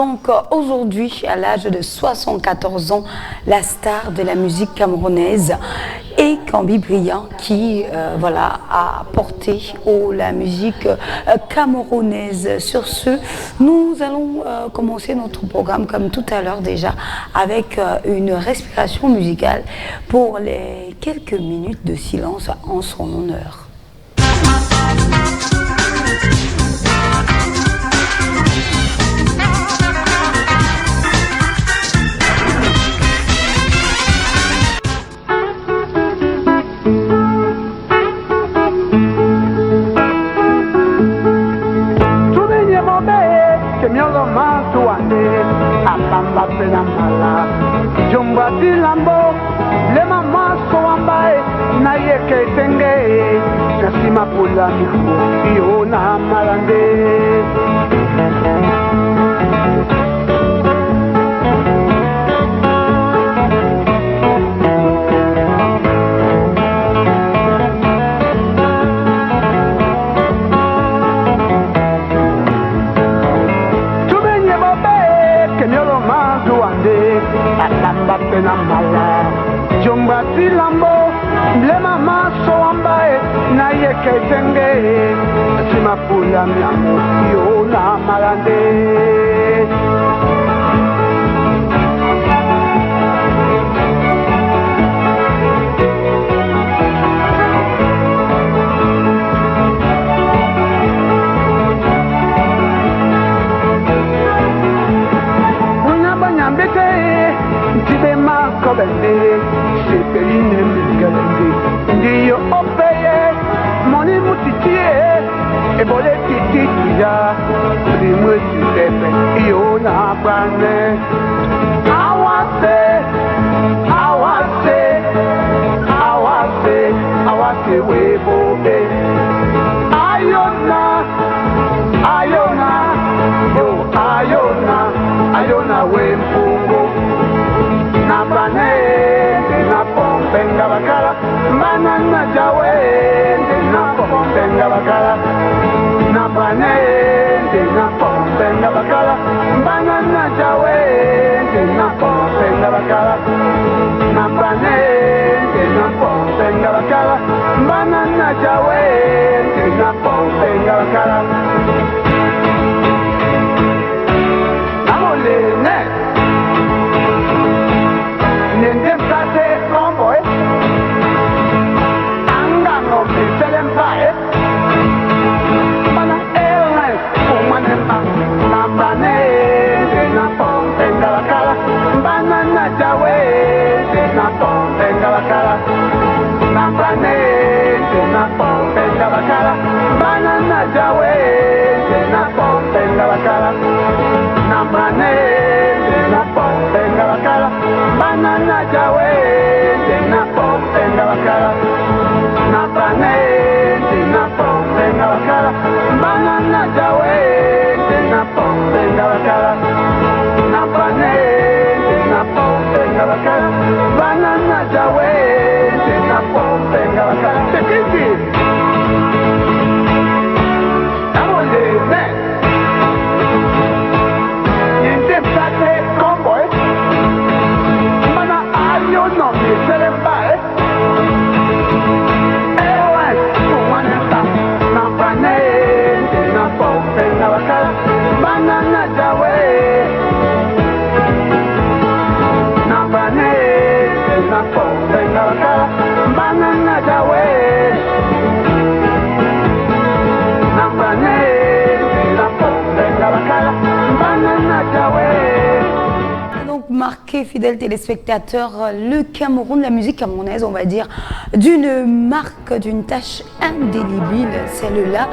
Donc aujourd'hui, à l'âge de 74 ans, la star de la musique camerounaise est Kambi Briand qui voilà, a porté haut la musique camerounaise. Sur ce, nous allons commencer notre programme comme tout à l'heure déjà avec une respiration musicale pour les quelques minutes de silence en son honneur. Jumba tilambo le mama so ambaye na yeke tenge kasima pula miku iyo na malande Atamba pena mala Jumba tilambo le mama so ambaye na yeke tenge sima pula miamu yo na malande Kobende, sepeline mgalende, ndiyo opeye, moni mutitie, ebole tititia, rimwe sisepe, iyo na bane. Awase, awase, awase, awase webobe. Ayona, ayona, yo ayona, ayona wempungo. Nabane, na pompenga bakala, banana jawe, na pompenga bakala. Nabane, na pompenga bakala, banana jawe, na pompenga bakala. Nabane, na pompenga bakala, banana jawe, na pompenga bakala. Namole ne. Nendem sate comboy Anga no biselem pae Mana airline Kumanemba Nambane Na pompenga wakala Banana jawe Na pompenga wakala Nambane Na pompenga wakala Banana jawe Na pompenga wakala Nambane Na pompenga wakala Banana jawe na pompenga wakala na bane na pompenga wakala banana jawe na pompenga wakala na bane na pompenga wakala banana jawe na pompenga wakala tekiti amole ne yente sate comboy yo no me se le va na bane na pompenga wakala banana jawe na bane na pompenga wakala banana jawe na bane na pompenga wakala banana jawe. Donc marqué, fidèles téléspectateurs, le Cameroun, la musique camerounaise, on va dire, d'une marque, d'une tâche indélébile, celle-là,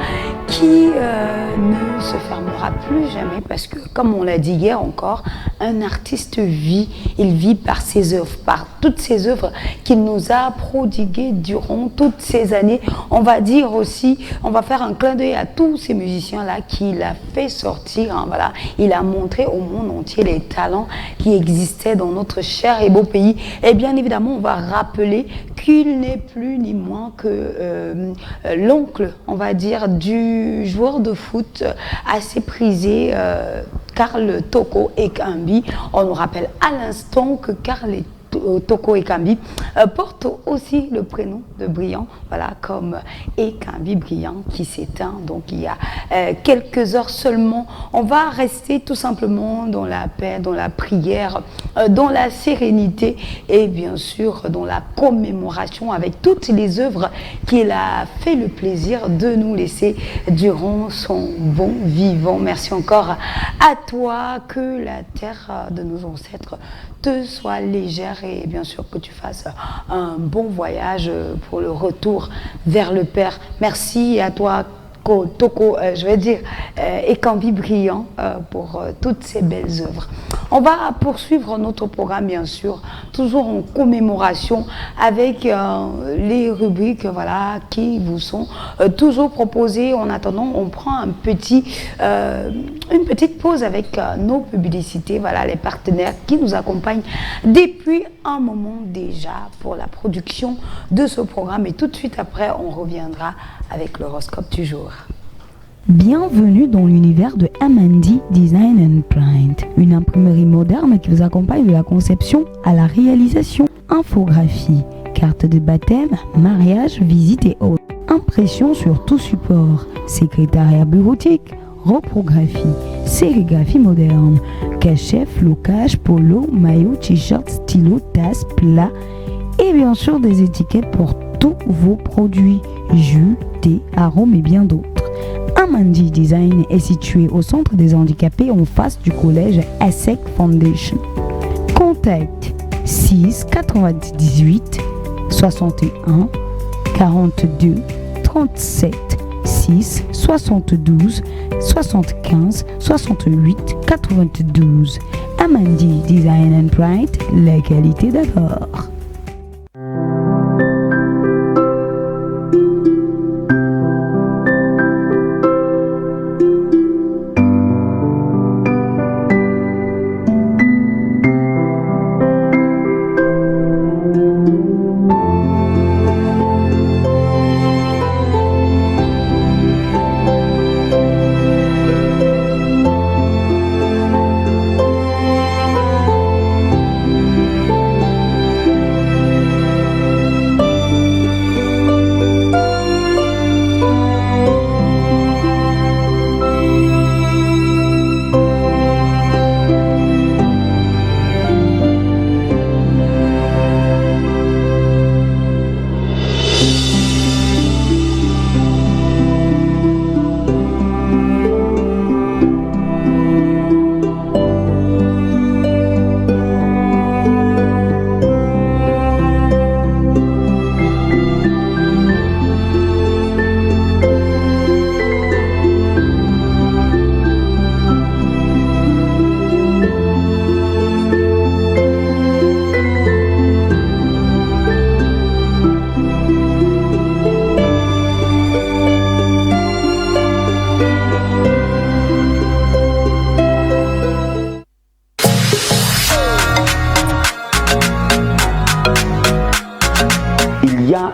qui ne se fermera plus jamais parce que, comme on l'a dit hier encore, un artiste vit, il vit par ses œuvres, par toutes ses œuvres qu'il nous a prodiguées durant toutes ces années. On va dire aussi, on va faire un clin d'œil à tous ces musiciens-là qu'il a fait sortir, hein, voilà. Il a montré au monde entier les talents qui existaient dans notre cher et beau pays. Et bien évidemment, on va rappeler qu'il n'est plus ni moins que l'oncle, on va dire, du joueur de foot assez prisé Karl Toko Ekambi. On nous rappelle à l'instant que Karl Toko Ekambi porte aussi le prénom de Brillant, voilà, comme Ekambi Brillant qui s'éteint donc il y a quelques heures seulement. On va rester tout simplement dans la paix, dans la prière, dans la sérénité et bien sûr dans la commémoration avec toutes les œuvres qu'il a fait le plaisir de nous laisser durant son bon vivant. Merci encore à toi, que la terre de nos ancêtres te soit légère et bien sûr que tu fasses un bon voyage pour le retour vers le Père. Merci à toi Toko, je vais dire Ekambi Brillant pour toutes ces belles œuvres. On va poursuivre notre programme bien sûr, toujours en commémoration avec les rubriques voilà, qui vous sont toujours proposées. En attendant, on prend une petite pause avec nos publicités, voilà, les partenaires qui nous accompagnent depuis un moment déjà pour la production de ce programme. Et tout de suite après, on reviendra avec l'horoscope du jour. Bienvenue dans l'univers de Amandi Design and Print, une imprimerie moderne qui vous accompagne de la conception à la réalisation. Infographie, carte de baptême, mariage, visite et autres. Impression sur tout support, secrétariat bureautique, reprographie, sérigraphie moderne, cachet, flocage, polo, maillot, t-shirt, stylo, tasse, plat et bien sûr des étiquettes pour tous vos produits, jus, thé, arômes et bien d'autres. Amandi Design est situé au centre des handicapés en face du collège ASEC Foundation. Contact 6 98 61 42 37 6 72 75 68 92. Amandi Design and Print, la qualité d'abord.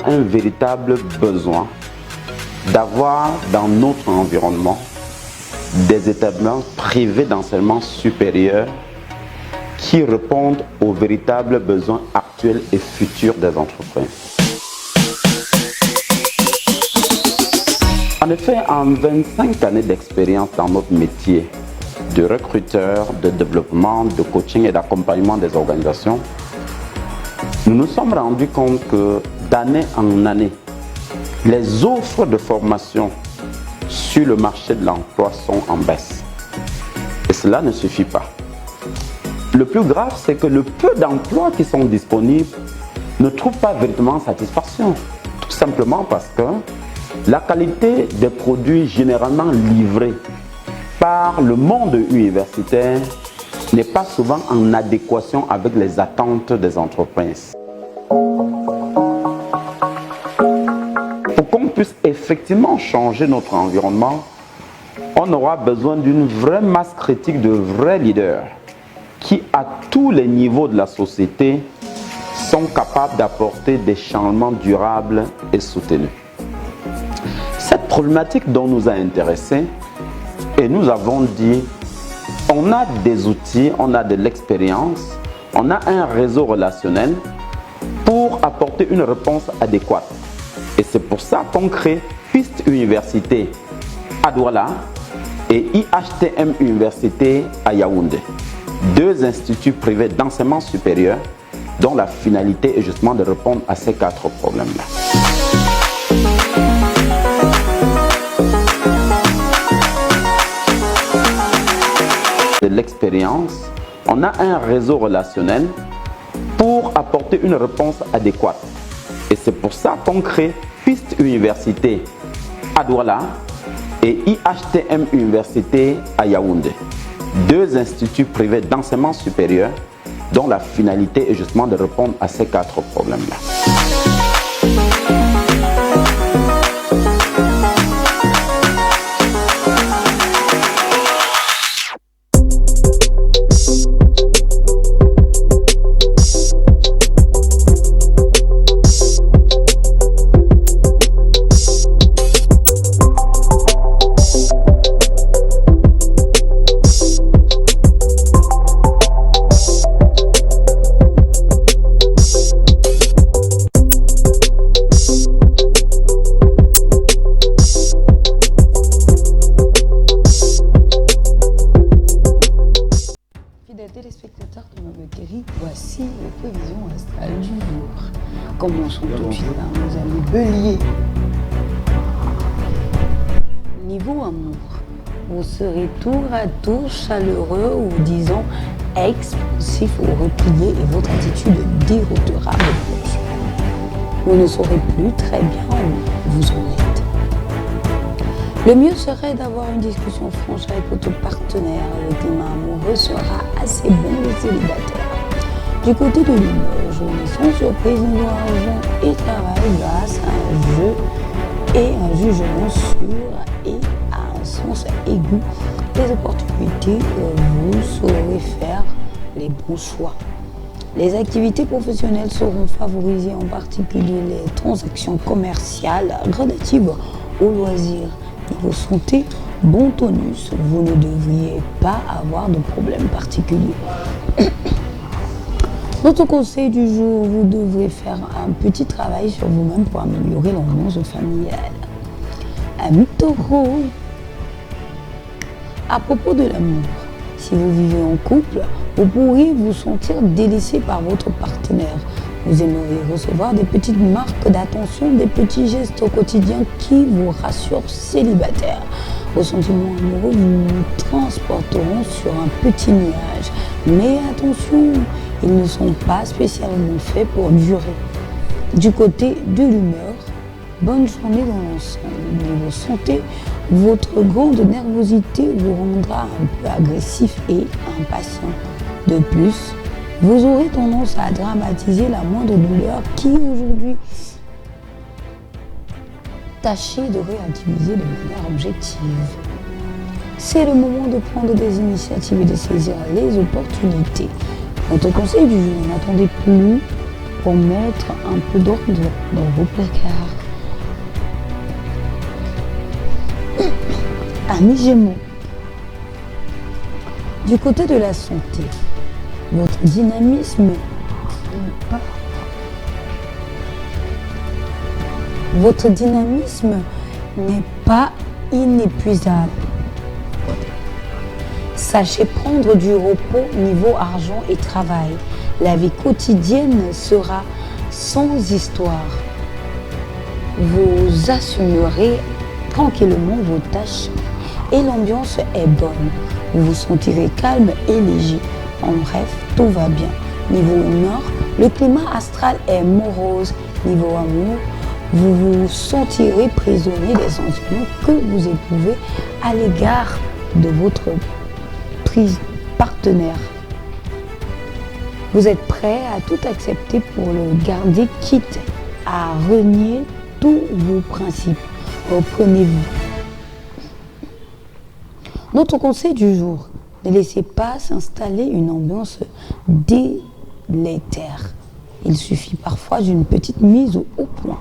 Un véritable besoin d'avoir dans notre environnement des établissements privés d'enseignement supérieur qui répondent aux véritables besoins actuels et futurs des entreprises. En effet, en 25 années d'expérience dans notre métier de recruteur, de développement, de coaching et d'accompagnement des organisations, nous nous sommes rendus compte que d'année en année, les offres de formation sur le marché de l'emploi sont en baisse. Et cela ne suffit pas. Le plus grave, c'est que le peu d'emplois qui sont disponibles ne trouvent pas véritablement satisfaction. Tout simplement parce que la qualité des produits généralement livrés par le monde universitaire n'est pas souvent en adéquation avec les attentes des entreprises. Pour qu'on puisse effectivement changer notre environnement, on aura besoin d'une vraie masse critique de vrais leaders qui, à tous les niveaux de la société, sont capables d'apporter des changements durables et soutenus. Cette problématique dont nous a intéressés, et nous avons dit On a des outils, on a de l'expérience, on a un réseau relationnel pour apporter une réponse adéquate. Et c'est pour ça qu'on crée Piste Université à Douala et IHTM Université à Yaoundé. Deux instituts privés d'enseignement supérieur dont la finalité est justement de répondre à ces 4 problèmes-là. De l'expérience, on a un réseau relationnel pour apporter une réponse adéquate. Et c'est pour ça qu'on crée Piste Université à Douala et IHTM Université à Yaoundé. Deux instituts privés d'enseignement supérieur dont la finalité est justement de répondre à ces 4 problèmes-là. Téléspectateurs de Mabakeri, voici les prévisions astrales du jour. Commençons tout de suite par nos amis Bélier. Niveau amour, vous serez tour à tour chaleureux ou disons expansif ou replié et votre attitude dérotera votre conjoint. Vous ne saurez plus très bien où vous en êtes. Le mieux serait d'avoir une discussion franche avec votre partenaire. Le climat amoureux sera assez bon les célibataires. Du côté de l'humeur, journée sans surprise niveau argent et travail grâce à un jeu et un jugement sûr et à un sens aigu des opportunités, vous saurez faire les bons choix. Les activités professionnelles seront favorisées, en particulier les transactions commerciales relatives aux loisirs. Niveau santé, bon tonus, vous ne devriez pas avoir de problème particulier. Notre conseil du jour, vous devrez faire un petit travail sur vous-même pour améliorer l'ambiance familiale. Amis taureaux, à propos de l'amour, si vous vivez en couple, vous pourriez vous sentir délaissé par votre partenaire. Vous aimeriez recevoir des petites marques d'attention, des petits gestes au quotidien qui vous rassurent célibataire. Vos sentiments amoureux vous transporteront sur un petit nuage. Mais attention, ils ne sont pas spécialement faits pour durer. Du côté de l'humeur, bonne journée dans l'ensemble. Niveau santé, votre grande nervosité vous rendra un peu agressif et impatient. De plus, vous aurez tendance à dramatiser la moindre douleur qui aujourd'hui tâchez de relativiser de manière objective. C'est le moment de prendre des initiatives et de saisir les opportunités. Votre conseil du jour, n'attendez plus pour mettre un peu d'ordre dans vos placards. Amis Gémeaux, du côté de la santé, votre dynamisme n'est pas inépuisable. Sachez prendre du repos niveau argent et travail. La vie quotidienne sera sans histoire. Vous assumerez tranquillement vos tâches et l'ambiance est bonne. Vous vous sentirez calme et léger. En bref, tout va bien. Niveau humeur, le climat astral est morose. Niveau amour, vous vous sentirez prisonnier des sentiments que vous éprouvez à l'égard de votre partenaire. Vous êtes prêt à tout accepter pour le garder, quitte à renier tous vos principes. Reprenez-vous. Notre conseil du jour, ne laissez pas s'installer une ambiance délétère. Il suffit parfois d'une petite mise au point.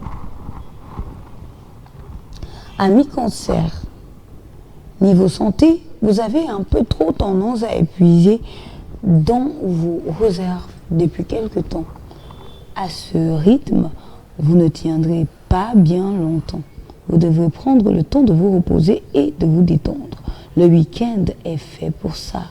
Amis Cancer, niveau santé, vous avez un peu trop tendance à épuiser dans vos réserves depuis quelque temps. À ce rythme, vous ne tiendrez pas bien longtemps. Vous devrez prendre le temps de vous reposer et de vous détendre. Le week-end est fait pour ça.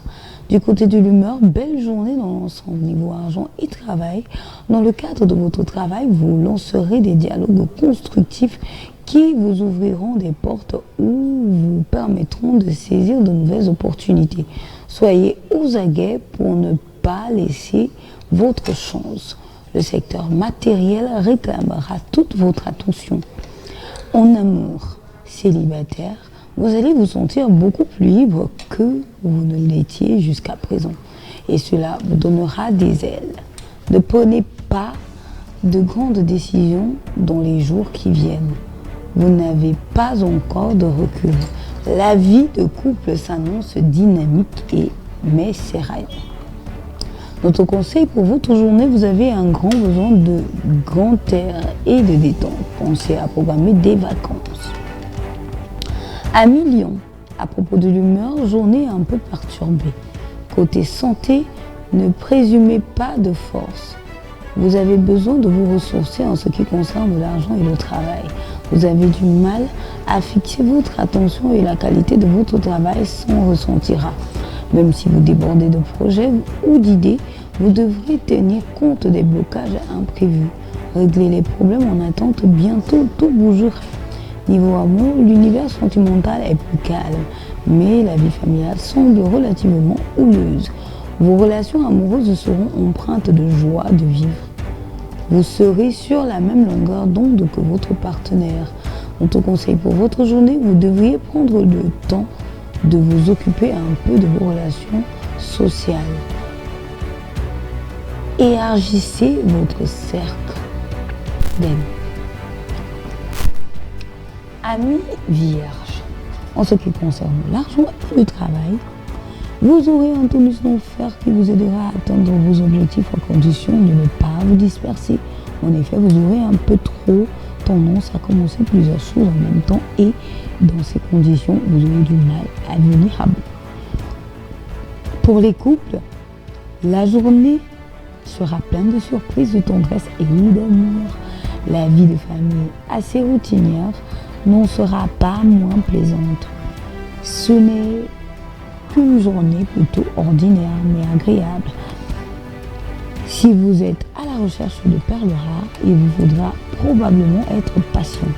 Du côté de l'humeur, belle journée dans l'ensemble. Niveau argent et travail, dans le cadre de votre travail, vous lancerez des dialogues constructifs qui vous ouvriront des portes ou vous permettront de saisir de nouvelles opportunités. Soyez aux aguets pour ne pas laisser votre chance. Le secteur matériel réclamera toute votre attention. En amour, célibataire, vous allez vous sentir beaucoup plus libre que vous ne l'étiez jusqu'à présent. Et cela vous donnera des ailes. Ne prenez pas de grandes décisions dans les jours qui viennent. Vous n'avez pas encore de recul. La vie de couple s'annonce dynamique mais sereine. Notre conseil pour votre journée, vous avez un grand besoin de grand air et de détente. Pensez à programmer des vacances. Amis Lion, à propos de l'humeur, journée un peu perturbée. Côté santé, ne présumez pas de force. Vous avez besoin de vous ressourcer en ce qui concerne l'argent et le travail. Vous avez du mal à fixer votre attention et la qualité de votre travail s'en ressentira. Même si vous débordez de projets ou d'idées, vous devrez tenir compte des blocages imprévus. Régler les problèmes en attente, bientôt tout bougera. Niveau amour, l'univers sentimental est plus calme, mais la vie familiale semble relativement houleuse. Vos relations amoureuses seront empreintes de joie de vivre. Vous serez sur la même longueur d'onde que votre partenaire. Notre conseil pour votre journée, vous devriez prendre le temps de vous occuper un peu de vos relations sociales. Élargissez votre cercle d'amis. Amis vierges, en ce qui concerne l'argent et le travail, vous aurez un tonus d'enfer qui vous aidera à atteindre vos objectifs à condition de ne pas vous disperser. En effet, vous aurez un peu trop tendance à commencer plusieurs choses en même temps et dans ces conditions, vous aurez du mal à venir à bout. Pour les couples, la journée sera pleine de surprises, de tendresse et d'amour. La vie de famille assez routinière n'en sera pas moins plaisante. Ce n'est qu'une journée plutôt ordinaire mais agréable. Si vous êtes à la recherche de perles rares, il vous faudra probablement être patient.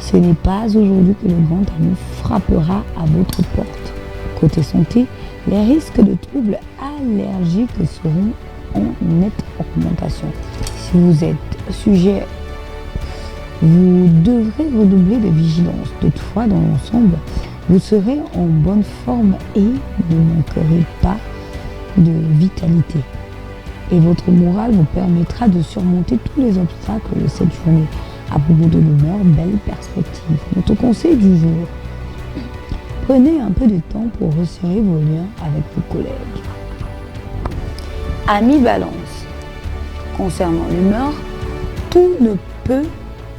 Ce n'est pas aujourd'hui que le grand amour frappera à votre porte. Côté santé, les risques de troubles allergiques seront en nette augmentation. Si vous êtes sujet, vous devrez redoubler de vigilance. Toutefois, dans l'ensemble, vous serez en bonne forme et ne manquerez pas de vitalité. Et votre morale vous permettra de surmonter tous les obstacles de cette journée. À propos de l'humeur, belle perspective. Notre conseil du jour, prenez un peu de temps pour resserrer vos liens avec vos collègues. Amis Balance, concernant l'humeur, tout ne peut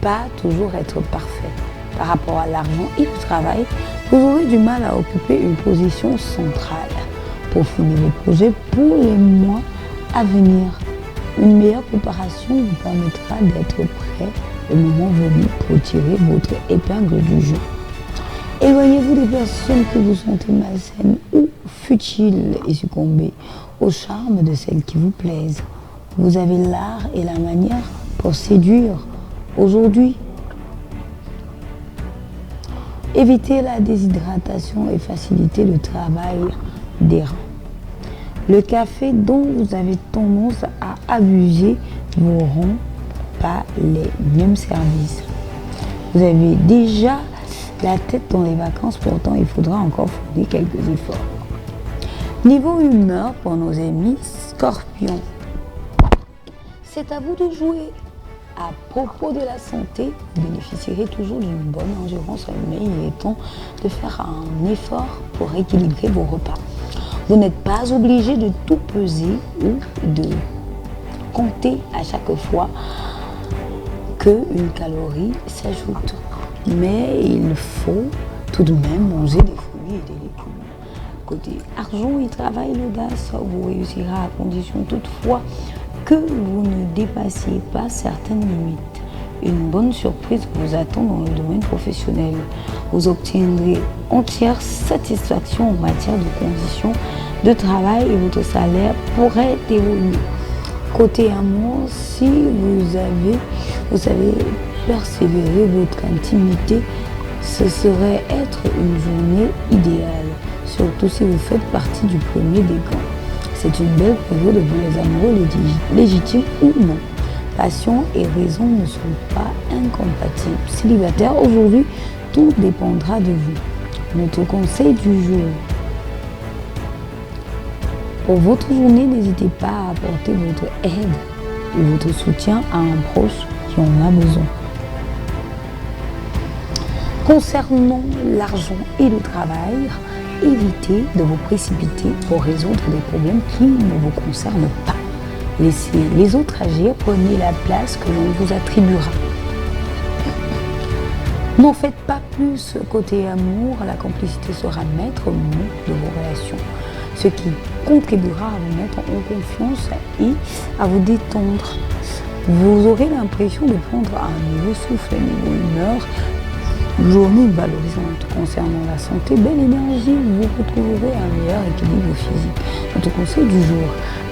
pas toujours être parfait. Par rapport à l'argent et au travail, vous aurez du mal à occuper une position centrale. Pour finir vos projets pour les mois à venir, une meilleure préparation vous permettra d'être prêt le moment venu pour tirer votre épingle du jeu. Éloignez-vous des personnes que vous sentez malsaines ou futiles et succombez au charme de celles qui vous plaisent. Vous avez l'art et la manière pour séduire. Aujourd'hui, évitez la déshydratation et facilitez le travail des reins. Le café dont vous avez tendance à abuser vous rend pas les mêmes services. Vous avez déjà la tête dans les vacances, pourtant il faudra encore fournir quelques efforts. Niveau humeur pour nos amis Scorpions, c'est à vous de jouer. À propos de la santé, vous bénéficierez toujours d'une bonne endurance, mais il est temps de faire un effort pour équilibrer vos repas. Vous n'êtes pas obligé de tout peser ou de compter à chaque fois qu'une calorie s'ajoute. Mais il faut tout de même manger des fruits et des légumes. Côté argent et travail, l'audace vous réussira à condition toutefois que vous ne dépassiez pas certaines limites. Une bonne surprise vous attend dans le domaine professionnel. Vous obtiendrez entière satisfaction en matière de conditions de travail et votre salaire pourrait évoluer. Côté amour, si vous savez persévérer votre intimité, ce serait être une journée idéale, surtout si vous faites partie du premier décan. C'est une belle période pour les amoureux légitimes ou non. Passion et raison ne sont pas incompatibles. Célibataire, aujourd'hui, tout dépendra de vous. Notre conseil du jour. Pour votre journée, n'hésitez pas à apporter votre aide ou votre soutien à un proche qui en a besoin. Concernant l'argent et le travail, évitez de vous précipiter pour résoudre des problèmes qui ne vous concernent pas. Laissez les autres agir, prenez la place que l'on vous attribuera. N'en faites pas plus. Côté amour, la complicité sera maître mot de vos relations, ce qui contribuera à vous mettre en confiance et à vous détendre. Vous aurez l'impression de prendre un nouveau souffle, niveau humeur, journée valorisante. Concernant la santé, belle énergie, vous retrouverez un meilleur équilibre physique. Notre conseil du jour,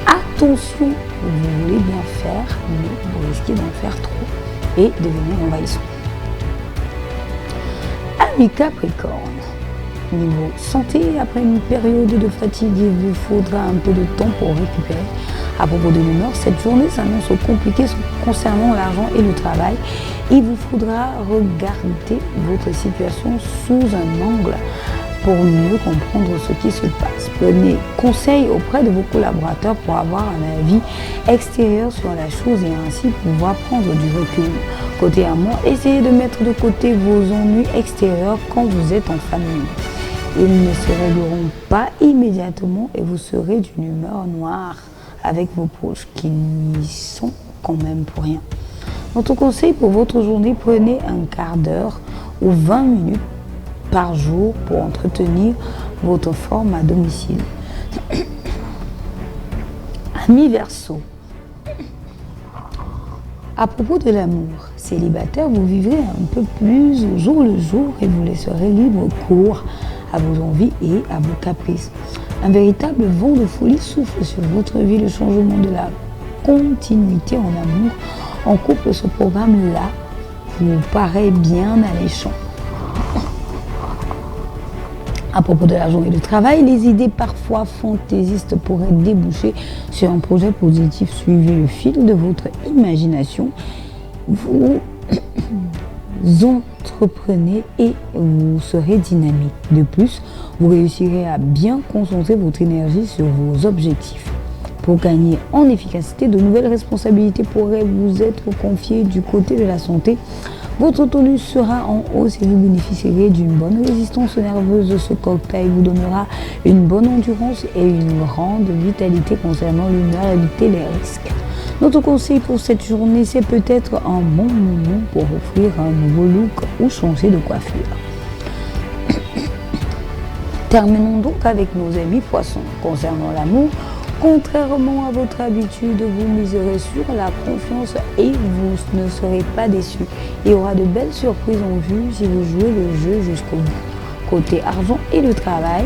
attention, vous voulez bien faire, mais vous risquez d'en faire trop et devenir envahissant. Amis Capricorne, niveau santé, après une période de fatigue, il vous faudra un peu de temps pour récupérer. À propos de l'humeur, cette journée s'annonce compliquée concernant l'argent et le travail. Il vous faudra regarder votre situation sous un angle pour mieux comprendre ce qui se passe. Prenez conseil auprès de vos collaborateurs pour avoir un avis extérieur sur la chose et ainsi pouvoir prendre du recul. Côté amour, essayez de mettre de côté vos ennuis extérieurs quand vous êtes en famille. Ils ne se régleront pas immédiatement et vous serez d'une humeur noire avec vos proches qui n'y sont quand même pour rien. Notre conseil pour votre journée, prenez un quart d'heure ou 20 minutes par jour pour entretenir votre forme à domicile. Amis Verseau, à propos de l'amour, célibataire, vous vivrez un peu plus au jour le jour et vous laisserez libre cours à vos envies et à vos caprices. Un véritable vent de folie souffle sur votre vie. Le changement de la continuité en amour en couple, ce programme-là vous paraît bien alléchant. À propos de l'argent et du travail, les idées parfois fantaisistes pourraient déboucher sur un projet positif. Suivez le fil de votre imagination. Vous entreprenez et vous serez dynamique. De plus, vous réussirez à bien concentrer votre énergie sur vos objectifs. Pour gagner en efficacité, de nouvelles responsabilités pourraient vous être confiées. Du côté de la santé, votre tonus sera en hausse et vous bénéficierez d'une bonne résistance nerveuse. Ce cocktail vous donnera une bonne endurance et une grande vitalité concernant l'humeur. Évitez les risques. Notre conseil pour cette journée, c'est peut-être un bon moment pour offrir un nouveau look ou changer de coiffure. Terminons donc avec nos amis poissons. Concernant l'amour, contrairement à votre habitude, vous miserez sur la confiance et vous ne serez pas déçus. Il y aura de belles surprises en vue si vous jouez le jeu jusqu'au bout. Côté argent et le travail,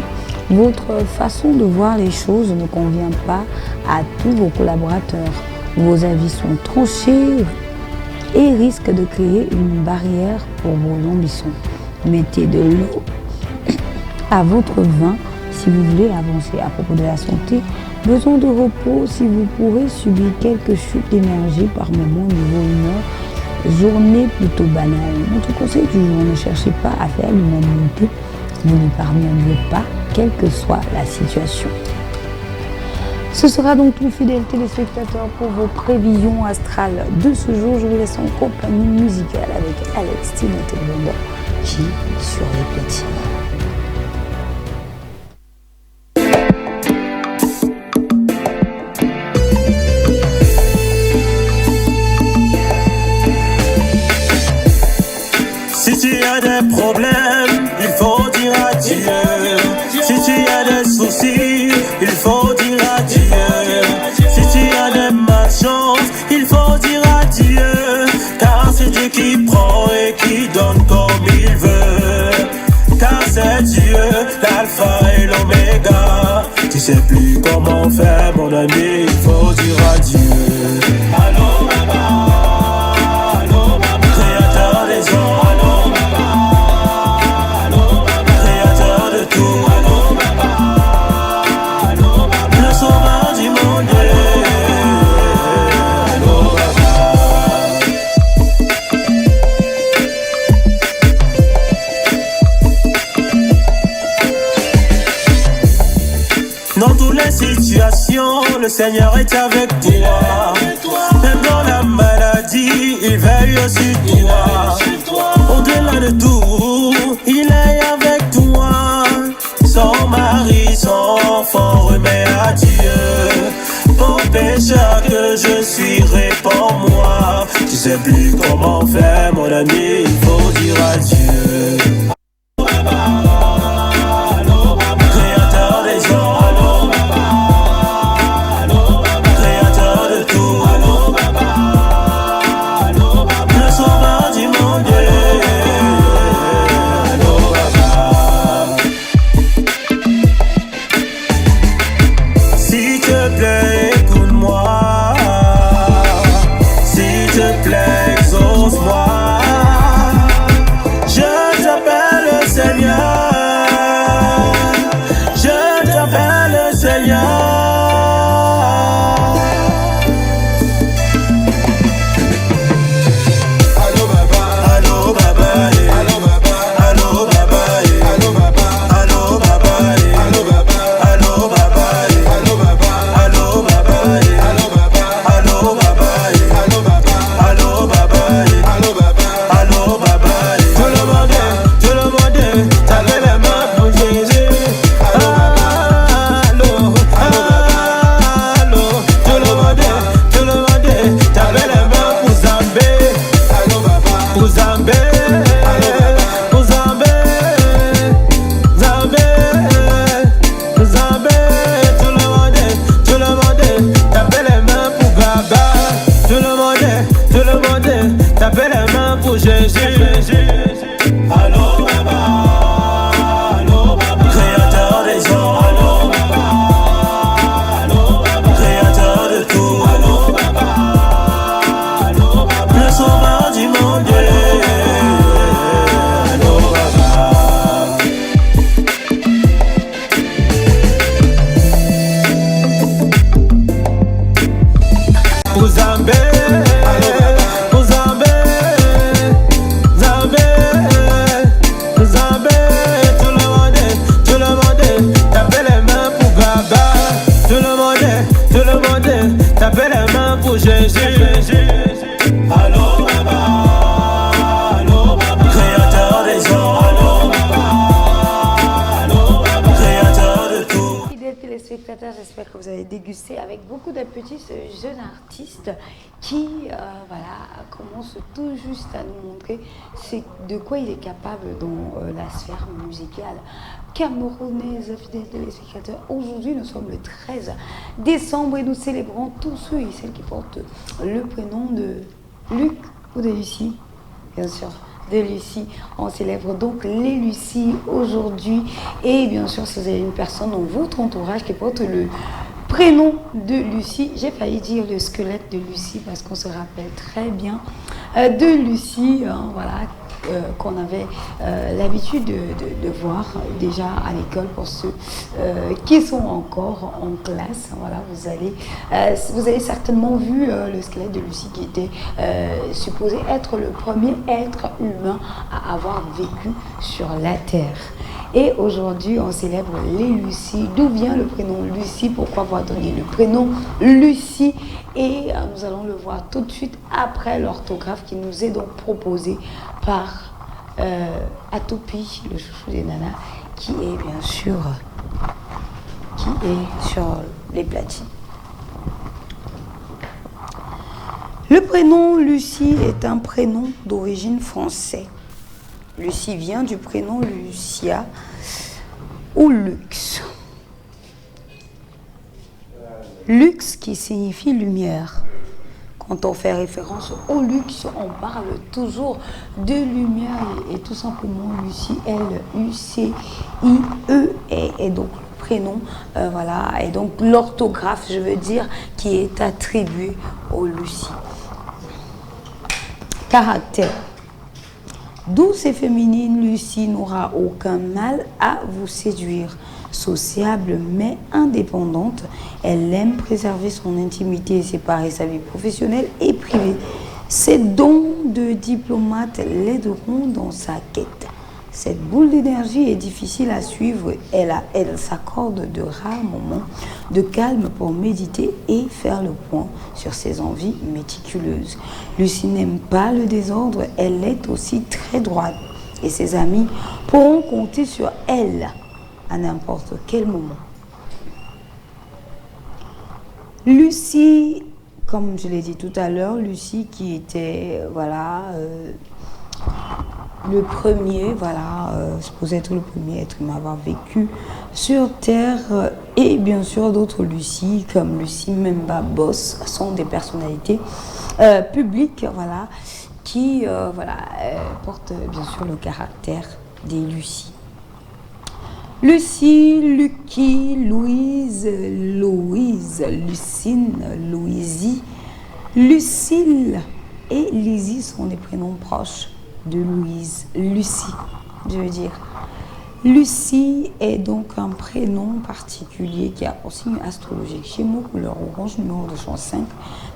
votre façon de voir les choses ne convient pas à tous vos collaborateurs. Vos avis sont tranchés et risquent de créer une barrière pour vos ambitions. Mettez de l'eau à votre vin si vous voulez avancer. À propos de la santé, besoin de repos si vous pourrez subir quelques chutes d'énergie par moment niveau humeur. Journée plutôt banale. Notre conseil du jour, ne cherchez pas à faire l'unanimité. Vous n'y parviendrez pas, quelle que soit la situation. Ce sera donc tout, fidèles téléspectateurs, pour vos prévisions astrales de ce jour. Je vous laisse en compagnie musicale avec Alex Timothée Blondin qui est sur les platines. Si tu as des problèmes, il faut dire adieu. Si tu as des soucis, qui prend et qui donne comme il veut. Car c'est Dieu, l'alpha et l'oméga. Tu sais plus comment faire mon ami, il faut dire adieu. Allô Baba, allô Baba, créateur des hommes. Allô Baba, allô Baba, créateur de tout. Allô Baba, allô Baba, le sauveur du monde. Allô Baba. Dans toutes les situations, le Seigneur est avec toi. Même dans la maladie, il veille sur toi. Au-delà de tout, il est avec toi. Son mari, son enfant remet à Dieu. Mon pécheur que je suis, réponds-moi. Tu sais plus comment faire, mon ami, il faut dire adieu. Créateur des hommes. J'espère que vous avez dégusté avec beaucoup d'appétit ce jeune artiste qui commence tout juste à nous montrer de quoi il est capable dans la sphère musicale camerounaise. Fidèles téléspectateurs, aujourd'hui nous sommes le 13 décembre et nous célébrons tous ceux et celles qui portent le prénom de Luc ou de Lucie, bien sûr. De Lucie. On célèbre donc les Lucie aujourd'hui. Et bien sûr, si vous avez une personne dans votre entourage qui porte le prénom de Lucie, j'ai failli dire le squelette de Lucie parce qu'on se rappelle très bien de Lucie, qu'on avait l'habitude de voir déjà à l'école. Pour ceux qui sont encore en classe, voilà, vous avez certainement vu le squelette de Lucie qui était supposé être le premier être humain à avoir vécu sur la Terre. Et aujourd'hui, on célèbre les Lucie. D'où vient le prénom Lucie? Pourquoi avoir donné le prénom Lucie? Et nous allons le voir tout de suite après l'orthographe qui nous est donc proposée par Atopi, le chouchou des nanas, qui est bien sûr sur les platines. Le prénom Lucie est un prénom d'origine française. Lucie vient du prénom Lucia ou Lux. Lux qui signifie lumière. quand on fait référence au luxe, on parle toujours de lumière et tout simplement Lucie, L-U-C-I-E et donc le prénom, voilà, et donc l'orthographe, je veux dire, qui est attribuée au Lucie. Caractère. Douce et féminine, Lucie n'aura aucun mal à vous séduire. Sociable mais indépendante, elle aime préserver son intimité et séparer sa vie professionnelle et privée. Ses dons de diplomate l'aideront dans sa quête. Cette boule d'énergie est difficile à suivre. Elle s'accorde de rares moments de calme pour méditer et faire le point sur ses envies méticuleuses. Lucie n'aime pas le désordre, elle est aussi très droite et ses amis pourront compter sur elle à n'importe quel moment. Lucie, comme je l'ai dit tout à l'heure, Lucie qui était, le premier, supposé être le premier être humain à avoir vécu sur Terre, et bien sûr d'autres Lucie, comme Lucie Memba Boss, sont des personnalités publiques, qui portent bien sûr le caractère des Lucie. Lucie, Lucky, Louise, Lucine, Louisie, Lucille et Lizzie sont des prénoms proches de Louise. Lucie, je veux dire. Lucie est donc un prénom particulier qui a aussi une astrologique chez moi, couleur orange, numéro de chance 5,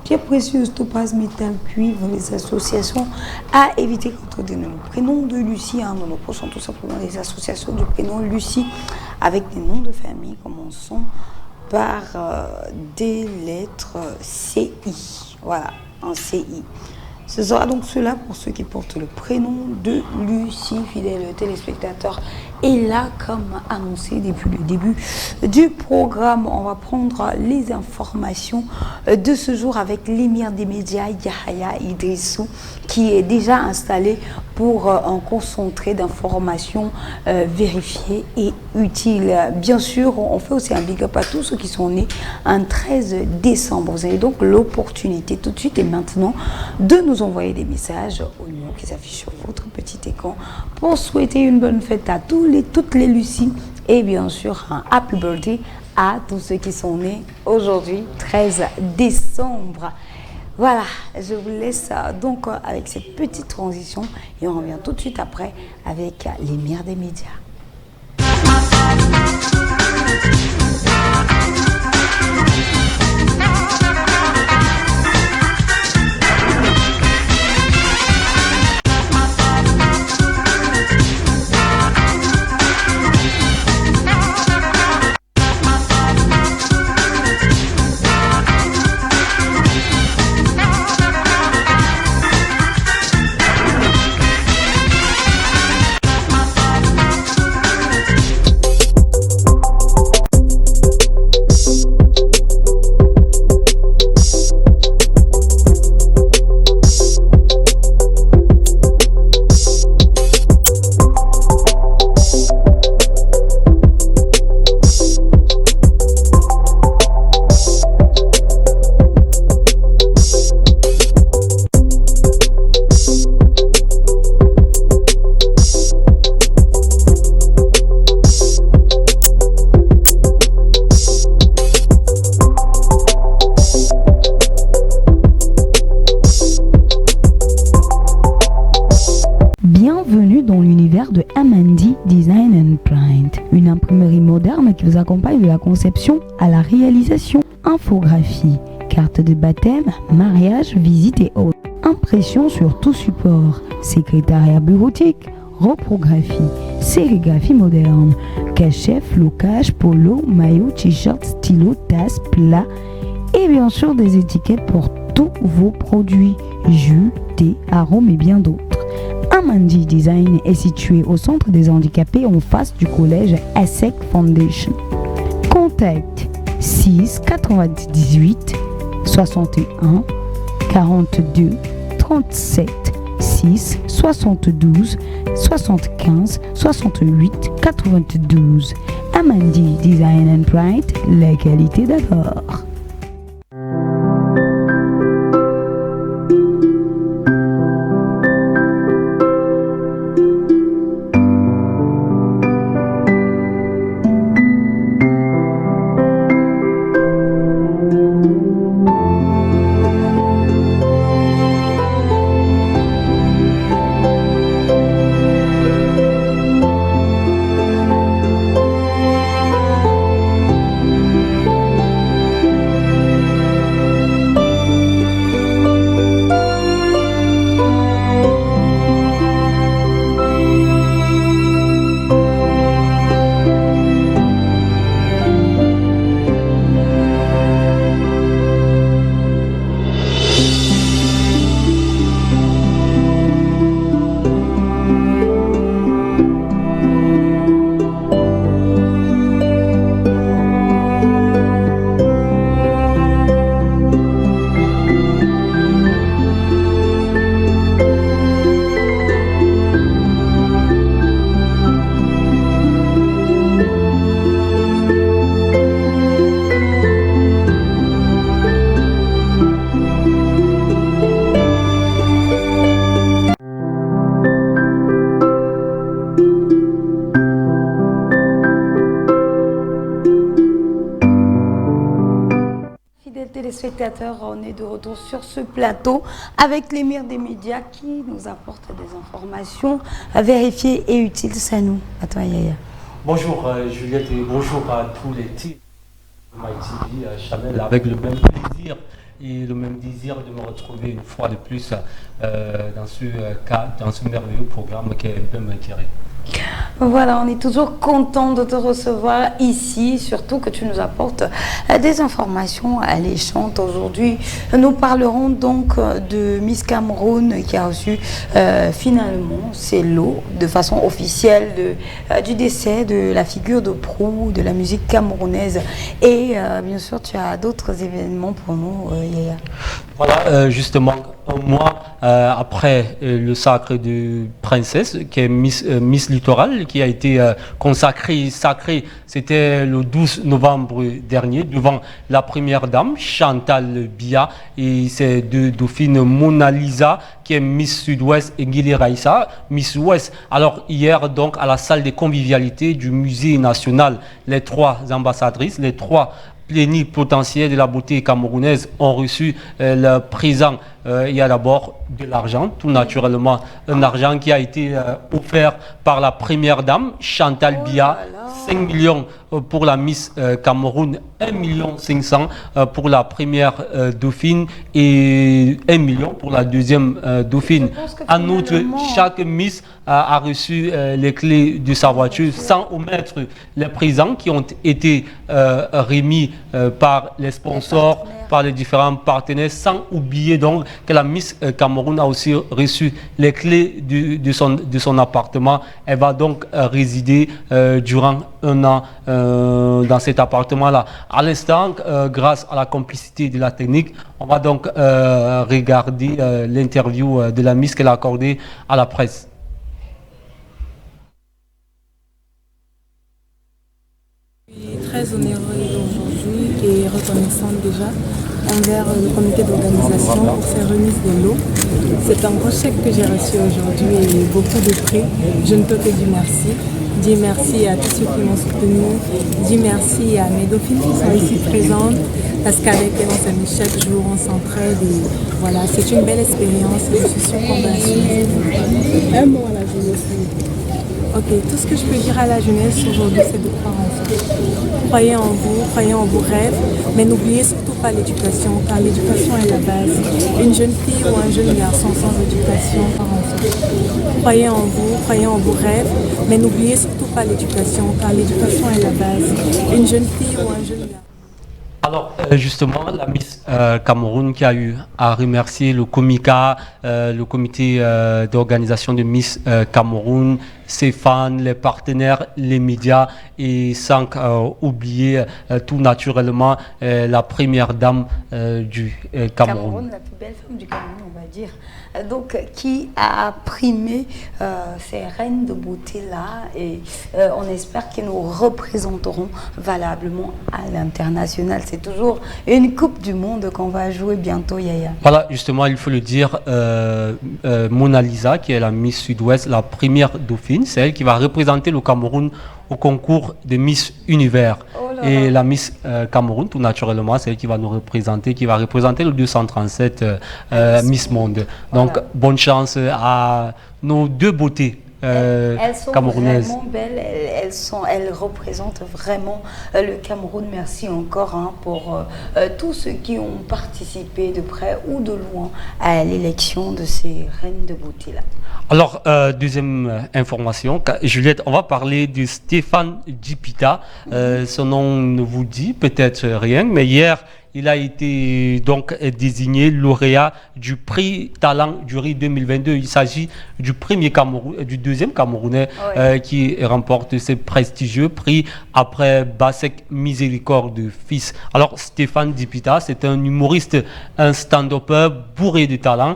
pierre précieuse, topaz, métal, cuivre. Les associations à éviter quand on donne le prénom de Lucie. Nous nous prochons tout simplement les associations du prénom Lucie avec des noms de famille. Commençons par des lettres CI. Voilà, un CI. Ce sera donc cela pour ceux qui portent le prénom de Lucie, fidèle téléspectateur. Et là, comme annoncé depuis le début du programme, on va prendre les informations de ce jour avec l'émir des médias, Yahaya Idrissou, qui est déjà installé pour un concentré d'informations vérifiées et utiles. Bien sûr, on fait aussi un big up à tous ceux qui sont nés un 13 décembre. Vous avez donc l'opportunité tout de suite et maintenant de nous envoyer des messages au numéro qui s'affiche sur votre petit écran pour souhaiter une bonne fête à toutes les Lucies et bien sûr un happy birthday à tous ceux qui sont nés aujourd'hui 13 décembre. Voilà, je vous laisse donc avec cette petite transition et on revient tout de suite après avec l'émir des médias. Bienvenue dans l'univers de Amandi Design and Print, une imprimerie moderne qui vous accompagne de la conception à la réalisation. Infographie, carte de baptême, mariage, visite et autres. Impression sur tout support, secrétariat bureautique, reprographie, sérigraphie moderne, cachet, flocage, polo, maillot, t-shirt, stylo, tasse, plat et bien sûr des étiquettes pour tous vos produits, jus, thé, arômes et bien d'autres. Amandi Design est situé au centre des handicapés en face du collège ASEC Foundation. Contact 6 98 61 42 37 6 72 75 68 92. Amandi Design and Print, la qualité d'abord. téléspectateurs, on est de retour sur ce plateau avec l'émir des médias qui nous apporte des informations vérifiées et utiles. C'est nous. À toi, Yaya. Bonjour Juliette et bonjour à tous les teams de MyTV Chanel, avec le même plaisir et le même désir de me retrouver une fois de plus dans ce merveilleux programme qui est bien m'intéresser. Voilà, on est toujours content de te recevoir ici, surtout que tu nous apportes des informations alléchantes. Aujourd'hui, nous parlerons donc de Miss Cameroun qui a reçu finalement ses lots de façon officielle du décès de la figure de proue de la musique camerounaise. Et bien sûr, tu as d'autres événements pour nous, Yaya. Voilà, justement, un mois après le sacre de princesse, qui est Miss Littoral, qui a été sacrée, c'était le 12 novembre dernier, devant la première dame, Chantal Biya, et ses deux dauphines, Mona Lisa, qui est Miss Sud-Ouest, et Guili Raissa, Miss Ouest. Alors hier, donc, à la salle des convivialités du Musée national, les trois ambassadrices, les trois plénipotentiaires de la beauté camerounaise ont reçu le présent. Il y a d'abord de l'argent, tout naturellement, un argent qui a été offert par la première dame, Chantal Biya, 5 millions pour la Miss Cameroun, 1,5 million pour la première dauphine et 1 million pour la deuxième dauphine. En outre, chaque Miss a reçu les clés de sa voiture, sans omettre les présents qui ont été remis par les sponsors, par les différents partenaires, sans oublier donc que la Miss Cameroun a aussi reçu les clés de son appartement. Elle va donc résider durant un an dans cet appartement-là. À l'instant, grâce à la complicité de la technique, on va donc regarder l'interview de la Miss qu'elle a accordée à la presse. Je suis très honorée aujourd'hui et reconnaissante déjà envers le comité d'organisation pour ces remises de lots. C'est un gros chèque que j'ai reçu aujourd'hui et beaucoup de prix. Je ne peux que dire merci. Dis merci à tous ceux qui m'ont soutenu. Dis merci à mes dauphines qui sont ici présentes parce qu'avec elles, on s'amuse chaque jour, on s'entraide. Voilà, c'est une belle expérience et je suis sûre qu'on va suivre. Un mot à la jeunesse. Ok, tout ce que je peux dire à la jeunesse aujourd'hui, c'est de croire en vous. Croyez en vos rêves, mais n'oubliez surtout pas l'éducation, car l'éducation est la base. Une jeune fille ou un jeune garçon sans éducation part ensemble. Croyez en vos rêves, mais n'oubliez surtout pas l'éducation, car l'éducation est la base. Une jeune fille ou un jeune garçon. Alors justement, la Miss Cameroun qui a eu à remercier le Comica, le comité d'organisation de Miss Cameroun, ses fans, les partenaires, les médias et sans oublier tout naturellement la première dame du Cameroun. La plus belle femme du Cameroun, on va dire. Donc, qui a primé ces reines de beauté-là et on espère qu'ils nous représenteront valablement à l'international. C'est toujours une Coupe du Monde qu'on va jouer bientôt, Yaya. Voilà, justement, il faut le dire, Mona Lisa, qui est la Miss Sud-Ouest, la première dauphine, c'est elle qui va représenter le Cameroun au concours de Miss Univers. Et la Miss Cameroun, tout naturellement, c'est elle qui va nous représenter, qui va représenter le 237 Miss Monde. Donc, bonne chance à nos deux beautés. Elles sont camerounaises. Vraiment belles, elles représentent vraiment le Cameroun. Merci encore pour tous ceux qui ont participé de près ou de loin à l'élection de ces reines de beauté-là. Alors, deuxième information, Juliette, on va parler de Stéphane Djipita. Son nom ne vous dit peut-être rien, mais hier, il a été donc désigné lauréat du prix Talent Jury 2022. Il s'agit du deuxième Camerounais qui remporte ce prestigieux prix après Bassek Miséricorde Fils. Alors Stéphane Djipita, c'est un humoriste, un stand-upper bourré de talent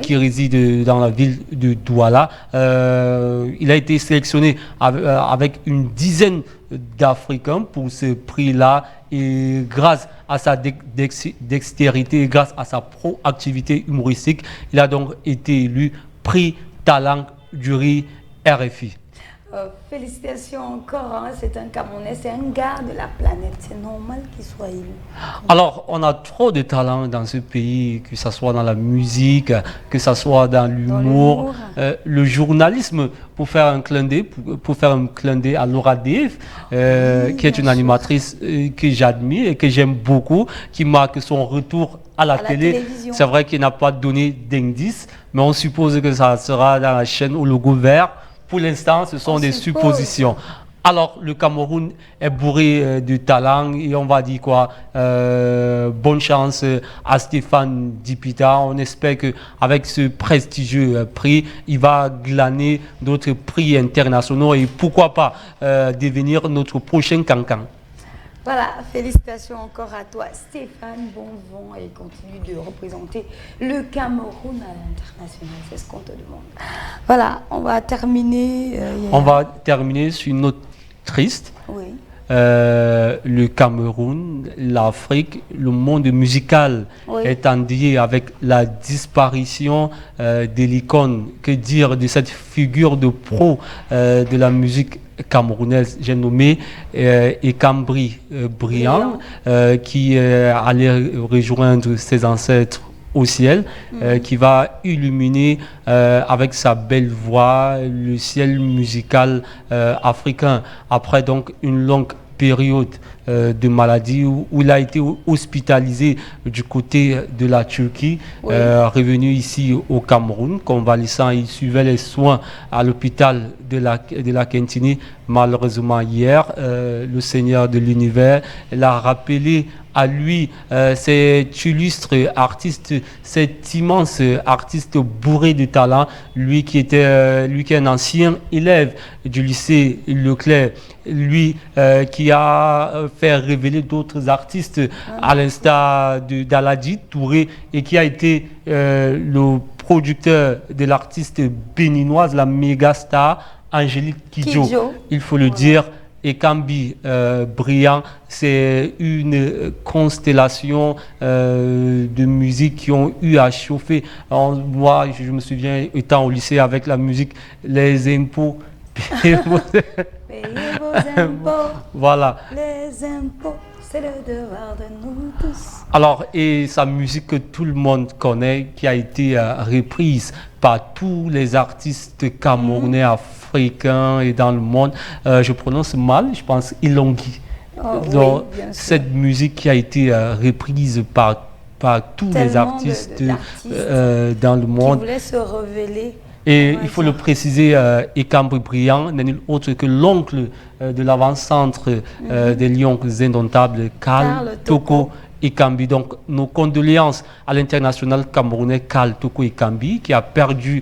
qui réside dans la ville de Douala. Il a été sélectionné avec une dizaine d'Africains pour ce prix-là et grâce à sa dextérité, grâce à sa proactivité humoristique, il a donc été élu prix Talent Jury RFI. Félicitations encore, hein. C'est un Camerounais, c'est un gars de la planète, c'est normal qu'il soit élu. Alors, on a trop de talents dans ce pays, que ce soit dans la musique, que ce soit dans l'humour, le journalisme, pour faire un clin d'œil, à Laura Dave, qui est une animatrice que j'admire et que j'aime beaucoup, qui marque son retour à la télé. C'est vrai qu'il n'a pas donné d'indice, mais on suppose que ça sera dans la chaîne au logo vert. Pour l'instant, ce sont des suppositions. Alors, le Cameroun est bourré de talent et on va dire quoi, bonne chance à Stéphane Dipita. On espère qu'avec ce prestigieux prix, il va glaner d'autres prix internationaux et pourquoi pas devenir notre prochain cancan. Voilà, félicitations encore à toi Stéphane, bon vent et continue de représenter le Cameroun à l'international, c'est ce qu'on te demande. Voilà, on va terminer. On va terminer sur une note triste. Oui. Le Cameroun, l'Afrique, le monde musical est endeuillé avec la disparition de l'icône. Que dire de cette figure de pro de la musique camerounaise, j'ai nommé Ekambri Briand, qui allait rejoindre ses ancêtres au ciel, qui va illuminer avec sa belle voix le ciel musical africain. Après donc une longue période de maladie où il a été hospitalisé du côté de la Turquie, revenu ici au Cameroun, convalescent, il suivait les soins à l'hôpital de la Quintini. Malheureusement hier, le Seigneur de l'univers l'a rappelé à lui, cet illustre artiste, cet immense artiste bourré de talent, lui qui est un ancien élève du lycée Leclerc, lui qui a fait révéler d'autres artistes à l'instar d'Aladi Touré et qui a été le producteur de l'artiste béninoise, la méga star Angélique Kidjo. Il faut le dire. Ekambri Briand, c'est une constellation de musique qui ont eu à chauffer. Alors, moi, je me souviens, étant au lycée avec la musique, les impôts. Payez vos impôts. Voilà. Les impôts, c'est le devoir de nous tous. Alors, et sa musique que tout le monde connaît, qui a été reprise par tous les artistes camerounais, africains et dans le monde. Je prononce mal, je pense Ilongui. Donc, cette musique qui a été reprise par tous les artistes dans le monde. Qui voulaient se révéler. Et il faut le préciser, Ekambri Briand n'est nul autre que l'oncle de l'avant-centre des Lions indomptables, Karl Toko Ekambi. Donc, nos condoléances à l'international camerounais Karl Toko Ekambi, qui a perdu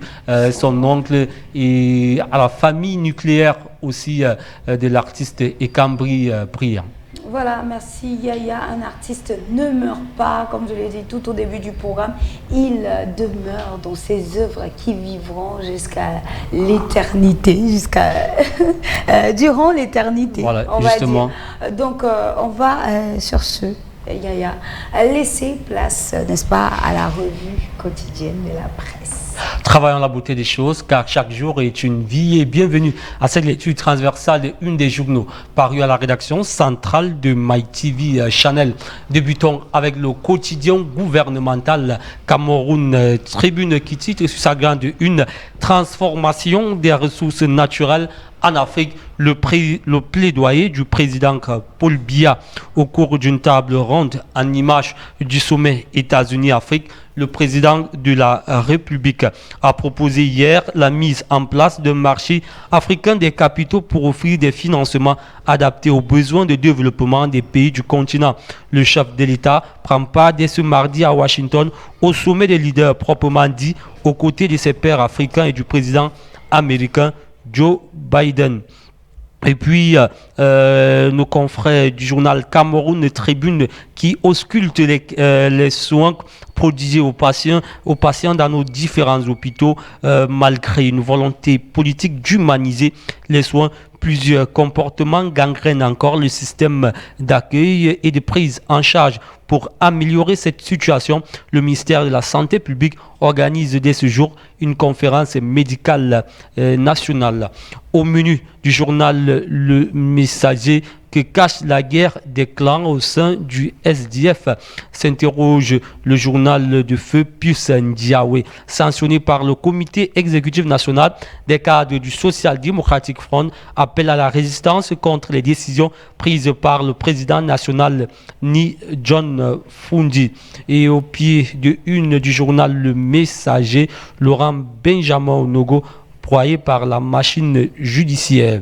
son oncle, et à la famille nucléaire aussi de l'artiste Ekambri Briand. Voilà, merci Yaya. Un artiste ne meurt pas, comme je l'ai dit tout au début du programme. Il demeure dans ses œuvres qui vivront jusqu'à l'éternité, durant l'éternité. Voilà, on justement. Va dire. Donc, on va sur ce, Yaya, laisser place, n'est-ce pas, à la revue quotidienne de la presse. Travaillons la beauté des choses, car chaque jour est une vie. Et bienvenue à cette lecture transversale de une des journaux paru à la rédaction centrale de MyTV Channel. Débutons avec le quotidien gouvernemental Cameroun Tribune, qui titre sur sa grande une « Transformation des ressources naturelles en Afrique ». Le plaidoyer du président Paul Biya au cours d'une table ronde en image du sommet États-Unis-Afrique. Le président de la République a proposé hier la mise en place d'un marché africain des capitaux pour offrir des financements adaptés aux besoins de développement des pays du continent. Le chef de l'État prend part dès ce mardi à Washington au sommet des leaders proprement dit, aux côtés de ses pairs africains et du président américain Joe Biden. Et puis, nos confrères du journal Cameroun Tribune qui ausculte les soins prodigués aux patients dans nos différents hôpitaux, malgré une volonté politique d'humaniser les soins. Plusieurs comportements gangrènent encore le système d'accueil et de prise en charge. Pour améliorer cette situation, le ministère de la Santé publique organise dès ce jour une conférence médicale nationale. Au menu du journal Le Messager, que cache la guerre des clans au sein du SDF, s'interroge le journal de feu Pius Ndiawe, sanctionné par le comité exécutif national des cadres du Social Democratic Front, appelle à la résistance contre les décisions prises par le président national Ni John Fundi. Et au pied de une du journal Le Messager, Laurent Benjamin Onogo, broyé par la machine judiciaire.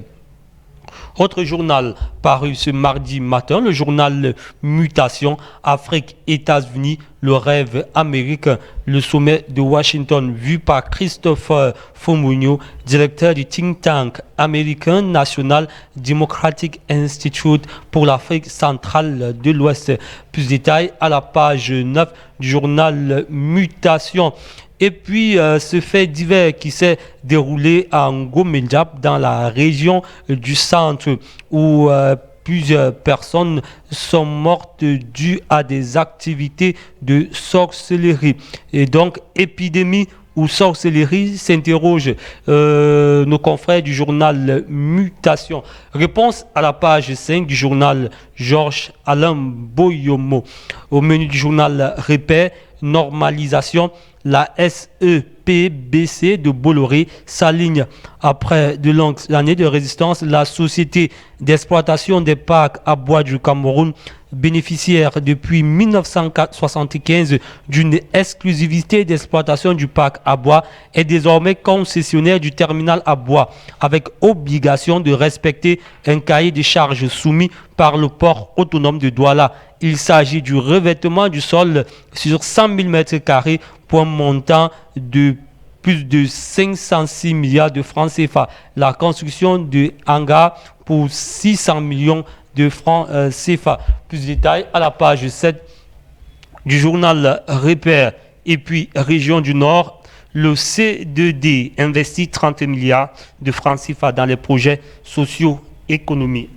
Autre journal paru ce mardi matin, le journal Mutation, Afrique-États-Unis, le rêve américain, le sommet de Washington vu par Christopher Fomunyo, directeur du think tank américain National Democratic Institute pour l'Afrique centrale de l'Ouest. Plus de détails à la page 9 du journal Mutation. Et puis, ce fait divers qui s'est déroulé à Ngomendjap, dans la région du centre, où plusieurs personnes sont mortes dues à des activités de sorcellerie. Et donc, épidémie ou sorcellerie, s'interrogent nos confrères du journal Mutation. Réponse à la page 5 du journal Georges Alain Boyomo. Au menu du journal Repère, normalisation, la SEPBC de Bolloré s'aligne. Après de longues années de résistance, la société d'exploitation des parcs à bois du Cameroun, bénéficiaire depuis 1975 d'une exclusivité d'exploitation du parc à bois, est désormais concessionnaire du terminal à bois, avec obligation de respecter un cahier de charges soumis par le port autonome de Douala. Il s'agit du revêtement du sol sur 100 000 m² pour un montant de plus de 506 milliards de francs CFA. La construction de hangars pour 600 millions de francs CFA. Plus de détails à la page 7 du journal Repère. Et puis, région du Nord, le C2D investit 30 milliards de francs CFA dans les projets socio-économiques.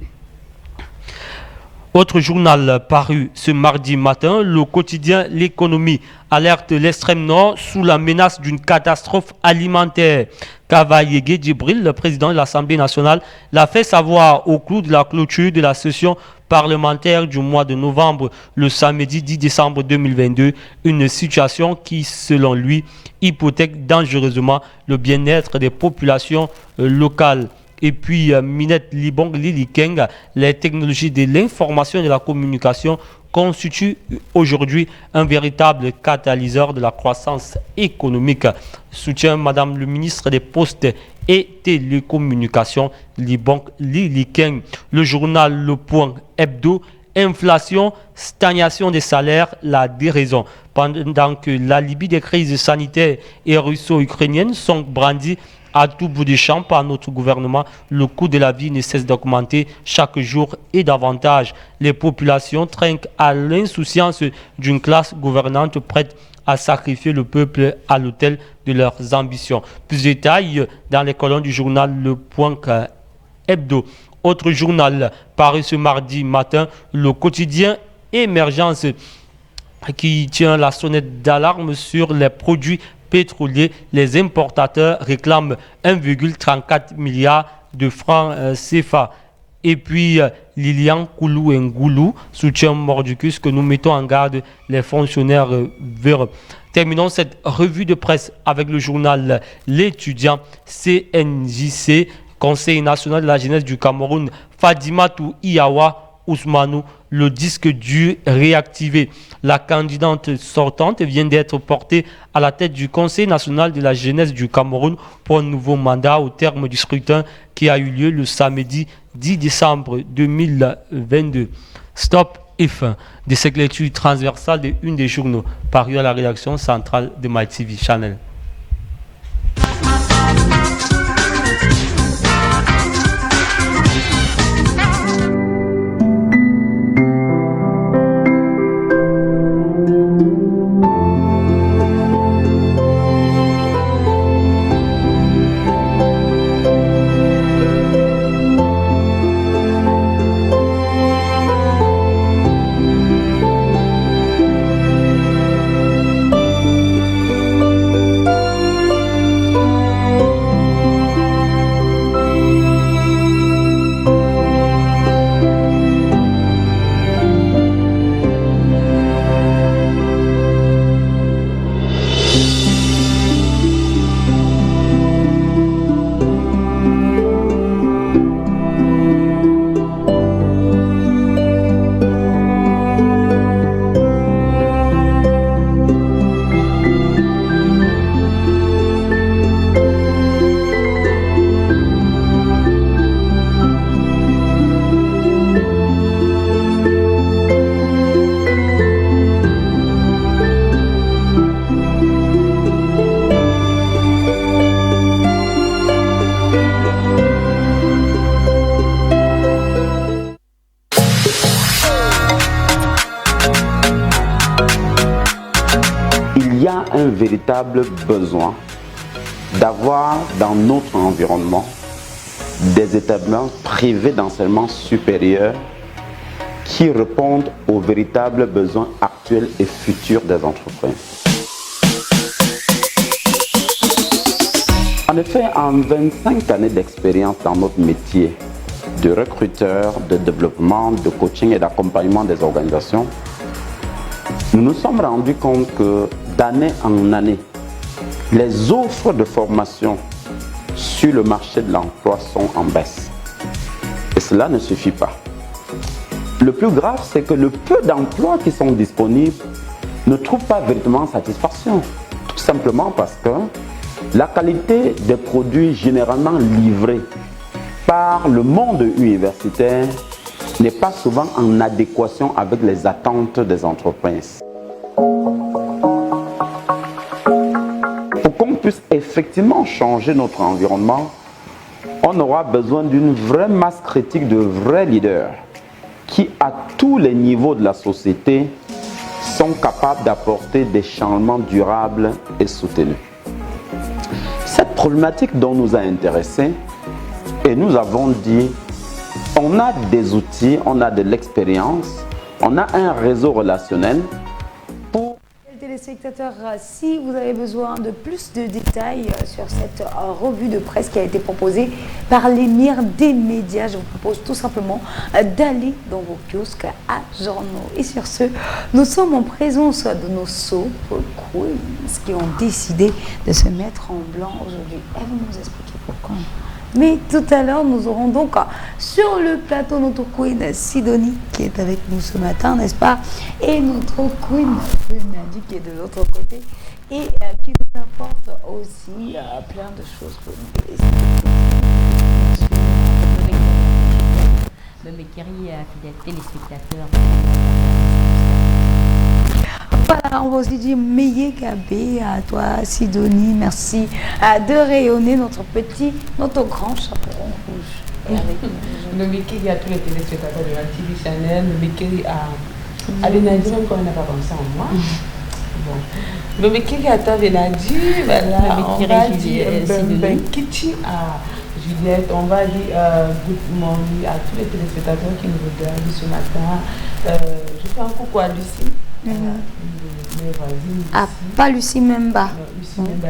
Autre journal paru ce mardi matin, le quotidien L'économie alerte l'extrême nord sous la menace d'une catastrophe alimentaire. Kavaïege Djibril, le président de l'Assemblée nationale, l'a fait savoir au clou de la clôture de la session parlementaire du mois de novembre, le samedi 10 décembre 2022, une situation qui, selon lui, hypothèque dangereusement le bien-être des populations locales. Et puis, Minette Libong Lilikeng, les technologies de l'information et de la communication constituent aujourd'hui un véritable catalyseur de la croissance économique. Soutient Madame le ministre des Postes et Télécommunications, Libong Lilikeng. Le journal Le Point Hebdo, inflation, stagnation des salaires, la déraison. Pendant que la Libye des crises sanitaires et russo-ukrainiennes sont brandies à tout bout de champ par notre gouvernement, le coût de la vie ne cesse d'augmenter chaque jour et davantage. Les populations trinquent à l'insouciance d'une classe gouvernante prête à sacrifier le peuple à l'autel de leurs ambitions. Plus de détails dans les colonnes du journal Le Point Hebdo. Autre journal paru ce mardi matin, le quotidien Émergence, qui tient la sonnette d'alarme sur les produits pétroliers. Les importateurs réclament 1,34 milliard de francs CFA. Et puis, Lilian Koulou Ngoulou soutient Mordicus que nous mettons en garde les fonctionnaires véreux. Terminons cette revue de presse avec le journal L'étudiant. CNJC, Conseil national de la jeunesse du Cameroun, Fadimatou Iyawa Ousmanou, le disque dur réactivé. La candidate sortante vient d'être portée à la tête du Conseil national de la jeunesse du Cameroun pour un nouveau mandat au terme du scrutin qui a eu lieu le samedi 10 décembre 2022. Stop et fin de cette lecture transversale de une des journaux paru à la rédaction centrale de MyTV Channel. un véritable besoin d'avoir dans notre environnement des établissements privés d'enseignement supérieur qui répondent aux véritables besoins actuels et futurs des entreprises. En effet, en 25 années d'expérience dans notre métier de recruteur, de développement, de coaching et d'accompagnement des organisations, nous nous sommes rendus compte que d'année en année, les offres de formation sur le marché de l'emploi sont en baisse. Et cela ne suffit pas. Le plus grave, c'est que le peu d'emplois qui sont disponibles ne trouvent pas véritablement satisfaction. Tout simplement parce que la qualité des produits généralement livrés par le monde universitaire n'est pas souvent en adéquation avec les attentes des entreprises. Pour qu'on puisse effectivement changer notre environnement, on aura besoin d'une vraie masse critique de vrais leaders qui, à tous les niveaux de la société, sont capables d'apporter des changements durables et soutenus. Cette problématique dont nous a intéressés, et nous avons dit, on a des outils, on a de l'expérience, on a un réseau relationnel pour... Téléspectateurs, si vous avez besoin de plus de détails sur cette revue de presse qui a été proposée par l'émir des médias, je vous propose tout simplement d'aller dans vos kiosques à journaux. Et sur ce, nous sommes en présence de nos soap queens qui ont décidé de se mettre en blanc aujourd'hui. Elles vont nous expliquer pourquoi. Mais tout à l'heure, nous aurons donc sur le plateau notre queen Sidonie qui est avec nous ce matin, n'est-ce pas? Et notre queen Nadi qui est de l'autre côté et qui nous apporte aussi plein de choses pour nous. Fidèles téléspectateurs. Voilà, on va aussi dire Meye Gabé à toi Sidonie, merci de rayonner notre grand chaperon rouge. Le Mekiri à tous les téléspectateurs de la TV Channel, le Mekiri à Benadi, même quand on n'a pas pensé en moi. Bon. Le Mekiri à ta Benadi, voilà, on va dire Kichi à Juliette, on va dire good morning à tous les téléspectateurs qui nous regardent ce matin. Je fais un coucou à Lucie. Pas Lucie Memba. Lucie Memba,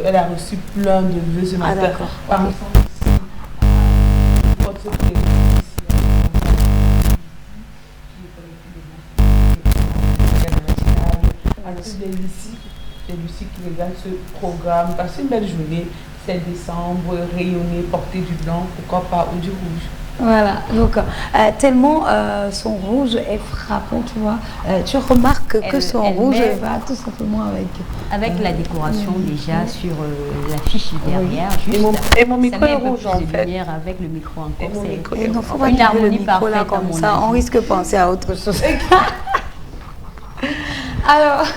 elle a reçu plein de vœux ce matin. D'accord. Par exemple, à tous les Lucie qui regardent ce programme, passez une belle journée, 7 décembre, rayonner, porter du blanc, pourquoi pas, ou du rouge. Voilà, donc tellement son rouge est frappant, tu vois. Tu remarques que son rouge va tout simplement avec la décoration déjà sur la fiche derrière. Oui. Et mon micro est rouge en fait. Avec le micro encore. Et donc, faut pas une harmonie parfaite comme ça. On risque de penser à autre chose. Alors,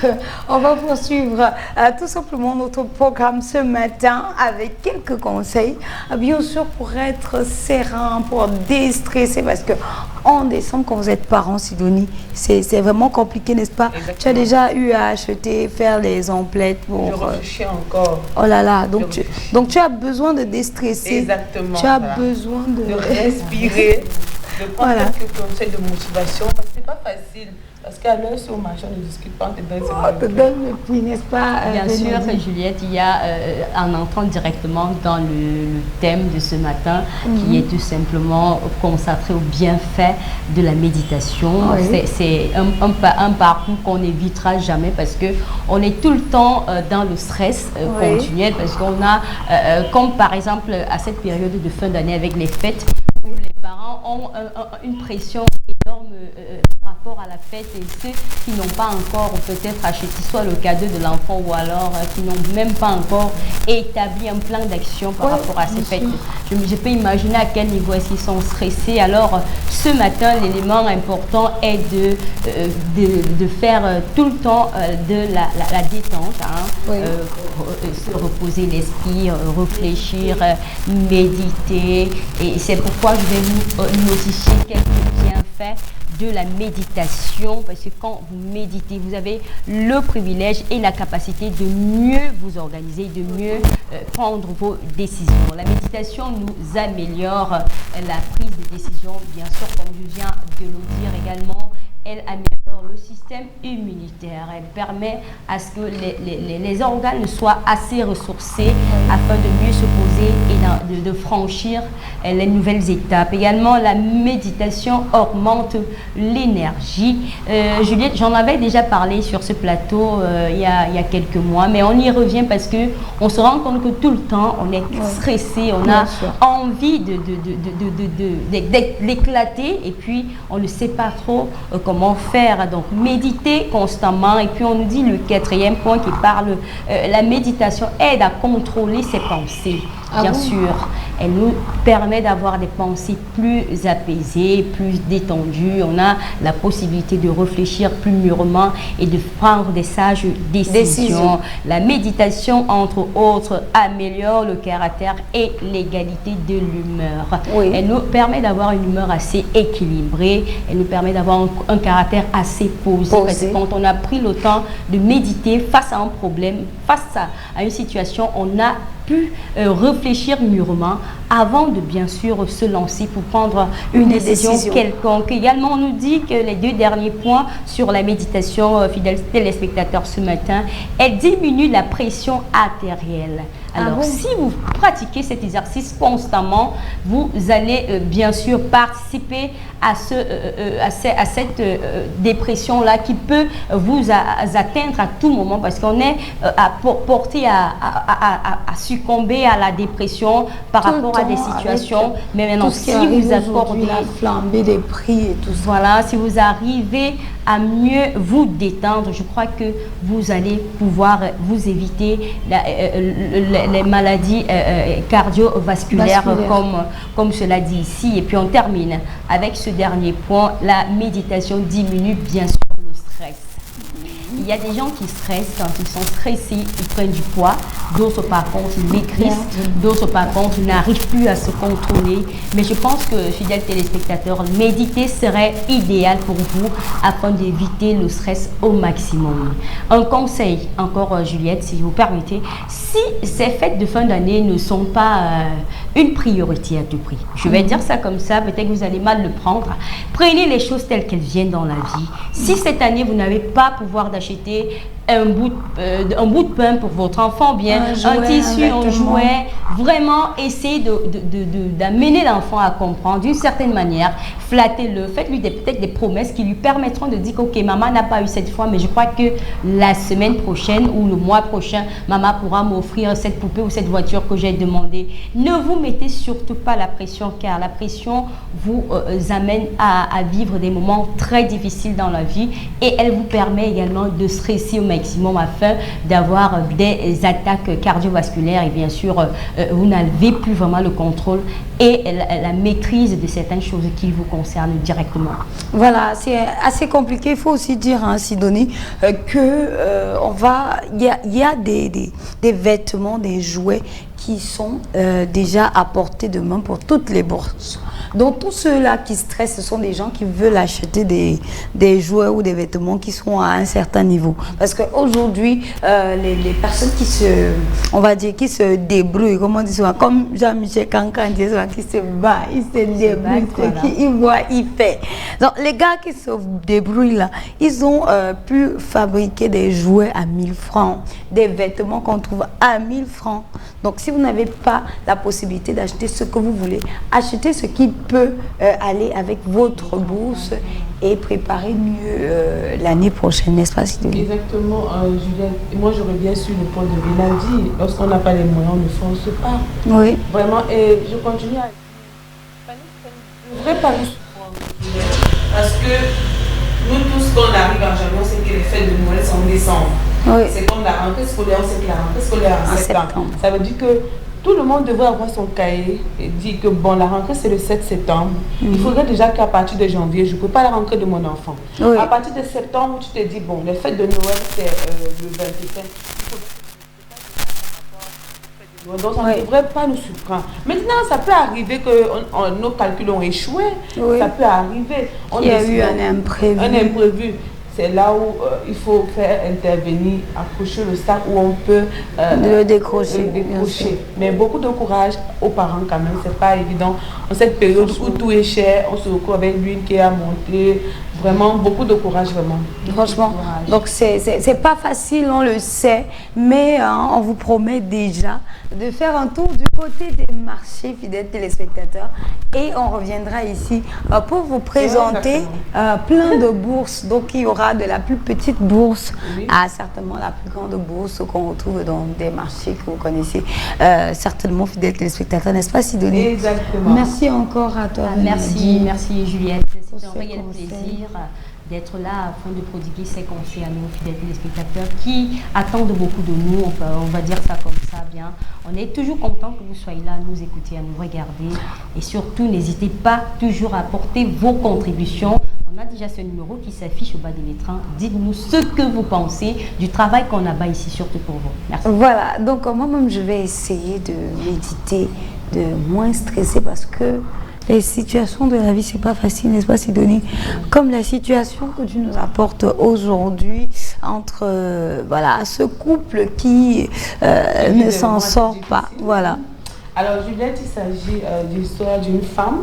on va poursuivre tout simplement notre programme ce matin avec quelques conseils, bien sûr pour être serein, pour déstresser, parce que en décembre, quand vous êtes parent, Sidonie, c'est vraiment compliqué, n'est-ce pas? Exactement. Tu as déjà eu à acheter, faire les emplettes pour... Je réfléchis encore. Oh là là, donc tu as besoin de déstresser. Exactement. Tu as besoin de respirer, de prendre quelques conseils de motivation, parce que c'est pas facile. Parce qu'à l'heure, sur le marché, on ne discute pas, on te donne le prix, n'est-ce pas? Bien sûr, Juliette, il y a, en entrant directement dans le thème de ce matin, qui est tout simplement consacré aux bienfaits de la méditation. Oui. C'est un parcours qu'on n'évitera jamais parce qu'on est tout le temps dans le stress continuel, parce qu'on a, comme par exemple à cette période de fin d'année avec les fêtes, où les parents ont une pression énorme par rapport à la fête, et ceux qui n'ont pas encore peut-être acheté soit le cadeau de l'enfant ou alors qui n'ont même pas encore établi un plan d'action par rapport à ces fêtes. Je peux imaginer à quel niveau est-ce qu'ils sont stressés. Alors ce matin, l'élément important est de faire tout le temps de la détente, se reposer l'esprit, réfléchir, méditer, et c'est pourquoi je vais vous notifier quelques bienfaits bienfaits de la méditation, parce que quand vous méditez, vous avez le privilège et la capacité de mieux vous organiser, de mieux prendre vos décisions. La méditation nous améliore la prise de décision, bien sûr, comme je viens de le dire également. Elle améliore le système immunitaire. Elle permet à ce que les organes soient assez ressourcés afin de mieux se poser et de franchir les nouvelles étapes. Également, la méditation augmente l'énergie. Juliette, j'en avais déjà parlé sur ce plateau il y a quelques mois, mais on y revient parce qu'on se rend compte que tout le temps, on est stressé, on a envie d'éclater et puis on ne sait pas trop comment faire. Donc méditer constamment. Et puis on nous dit le 4e point qui parle, la méditation aide à contrôler ses pensées. Bien sûr, elle nous permet d'avoir des pensées plus apaisées, plus détendues. On a la possibilité de réfléchir plus mûrement et de prendre des sages décisions. La méditation, entre autres, améliore le caractère et l'égalité de l'humeur. Elle nous permet d'avoir une humeur assez équilibrée. Elle nous permet d'avoir un caractère assez posé. Parce que quand on a pris le temps de méditer face à un problème, face à une situation, on a pu réfléchir mûrement avant de bien sûr se lancer pour prendre une décision quelconque. Également, on nous dit que les 2 derniers points sur la méditation, fidèles téléspectateurs, ce matin, elle diminue la pression artérielle. Alors, si vous pratiquez cet exercice constamment, vous allez bien sûr participer à cette dépression-là qui peut vous atteindre à tout moment parce qu'on est porté à succomber à la dépression par rapport à des situations. Mais maintenant, si vous accordez la flambée des prix et tout ça. Voilà, si vous arrivez à mieux vous détendre, je crois que vous allez pouvoir vous éviter les maladies cardiovasculaires comme cela dit ici. Et puis on termine avec ce dernier point, la méditation diminue bien sûr le stress. Il y a des gens qui stressent, quand ils sont stressés, ils prennent du poids, d'autres par contre ils maigrissent, d'autres par contre ils n'arrivent plus à se contrôler. Mais je pense que, fidèles téléspectateurs, méditer serait idéal pour vous afin d'éviter le stress au maximum. Un conseil encore, Juliette, si vous permettez, si ces fêtes de fin d'année ne sont pas une priorité à tout prix, je vais dire ça comme ça, peut-être que vous allez mal le prendre, prenez les choses telles qu'elles viennent dans la vie. Si cette année vous n'avez pas pouvoir d'acheter un bout de pain pour votre enfant, bien un tissu, un jouet, vraiment essayez d'amener l'enfant à comprendre d'une certaine manière, flattez-le, faites-lui peut-être des promesses qui lui permettront de dire ok, maman n'a pas eu cette fois, mais je crois que la semaine prochaine ou le mois prochain, maman pourra m'offrir cette poupée ou cette voiture que j'ai demandé. Ne vous mettez surtout pas la pression, car la pression vous amène à vivre des moments très difficiles dans la vie et elle vous permet également de stresser au maximum afin d'avoir des attaques cardiovasculaires et bien sûr vous n'avez plus vraiment le contrôle et la maîtrise de certaines choses qui vous concernent directement. Voilà, c'est assez compliqué. Il faut aussi dire, Sidonie, que il y a des vêtements, des jouets qui sont déjà à portée de main pour toutes les bourses. Donc tous ceux-là qui stressent, ce sont des gens qui veulent acheter des jouets ou des vêtements qui sont à un certain niveau. Parce qu'aujourd'hui, les personnes qui se débrouillent, comme on dit souvent, comme Jean-Michel Cancan dit souvent, qui se bat, il se débrouille, il voit, il fait. Donc les gars qui se débrouillent là, ils ont pu fabriquer des jouets à 1000 francs, des vêtements qu'on trouve à 1000 francs. Donc si vous n'avez pas la possibilité d'acheter ce que vous voulez, achetez ce qui peut aller avec votre bourse et préparer mieux l'année prochaine, n'est-ce pas, Sidonie? Exactement, Juliette. Moi, j'aurais bien su le point de Benadi. Lorsqu'on n'a pas les moyens, on ne fonce pas. Oui. Vraiment, et je continue à... Le vrai pari, parce que nous tous, quand on arrive en janvier, on sait que les fêtes de Noël sont en décembre. Oui. C'est comme la rentrée scolaire, on sait que la rentrée scolaire en septembre. Ça veut dire que tout le monde devrait avoir son cahier et dire que bon, la rentrée c'est le 7 septembre. Il faudrait déjà qu'à partir de janvier, je ne peux pas la rentrée de mon enfant. Oui. À partir de septembre, tu te dis, bon, les fêtes de Noël c'est le 25. Donc ça ne devrait pas nous surprendre. Maintenant, ça peut arriver que nos calculs ont échoué. Oui. Ça peut arriver. Il y a eu un imprévu. Un imprévu. C'est là où il faut faire intervenir, accrocher le sac où on peut le décrocher. Mais beaucoup de courage aux parents quand même, c'est pas évident. En cette période où tout est cher, on se retrouve avec l'huile qui a monté. Vraiment, beaucoup de courage, vraiment. Franchement, donc c'est pas facile, on le sait, mais on vous promet déjà de faire un tour du côté des marchés, fidèles téléspectateurs, et on reviendra ici pour vous présenter plein de bourses. Donc il y aura de la plus petite bourse à certainement la plus grande bourse qu'on retrouve dans des marchés que vous connaissez certainement, fidèles téléspectateurs, n'est-ce pas Sidonie? Exactement. Merci encore à toi. Merci Juliette, c'est un réel plaisir d'être là afin de prodiguer ces conseils à nos fidèles téléspectateurs qui attendent beaucoup de nous, on va dire ça comme ça bien. On est toujours content que vous soyez là à nous écouter, à nous regarder et surtout n'hésitez pas toujours à apporter vos contributions. On a déjà ce numéro qui s'affiche au bas de l'écran. Dites-nous ce que vous pensez du travail qu'on abat ici, surtout pour vous. Merci. Voilà, donc moi-même je vais essayer de méditer, de moins stresser parce que les situations de la vie, c'est pas facile, n'est-ce pas Sidonie? Comme la situation que tu nous apportes aujourd'hui entre voilà, ce couple qui ne s'en sort pas. Voilà. Alors Juliette, il s'agit de l'histoire d'une femme.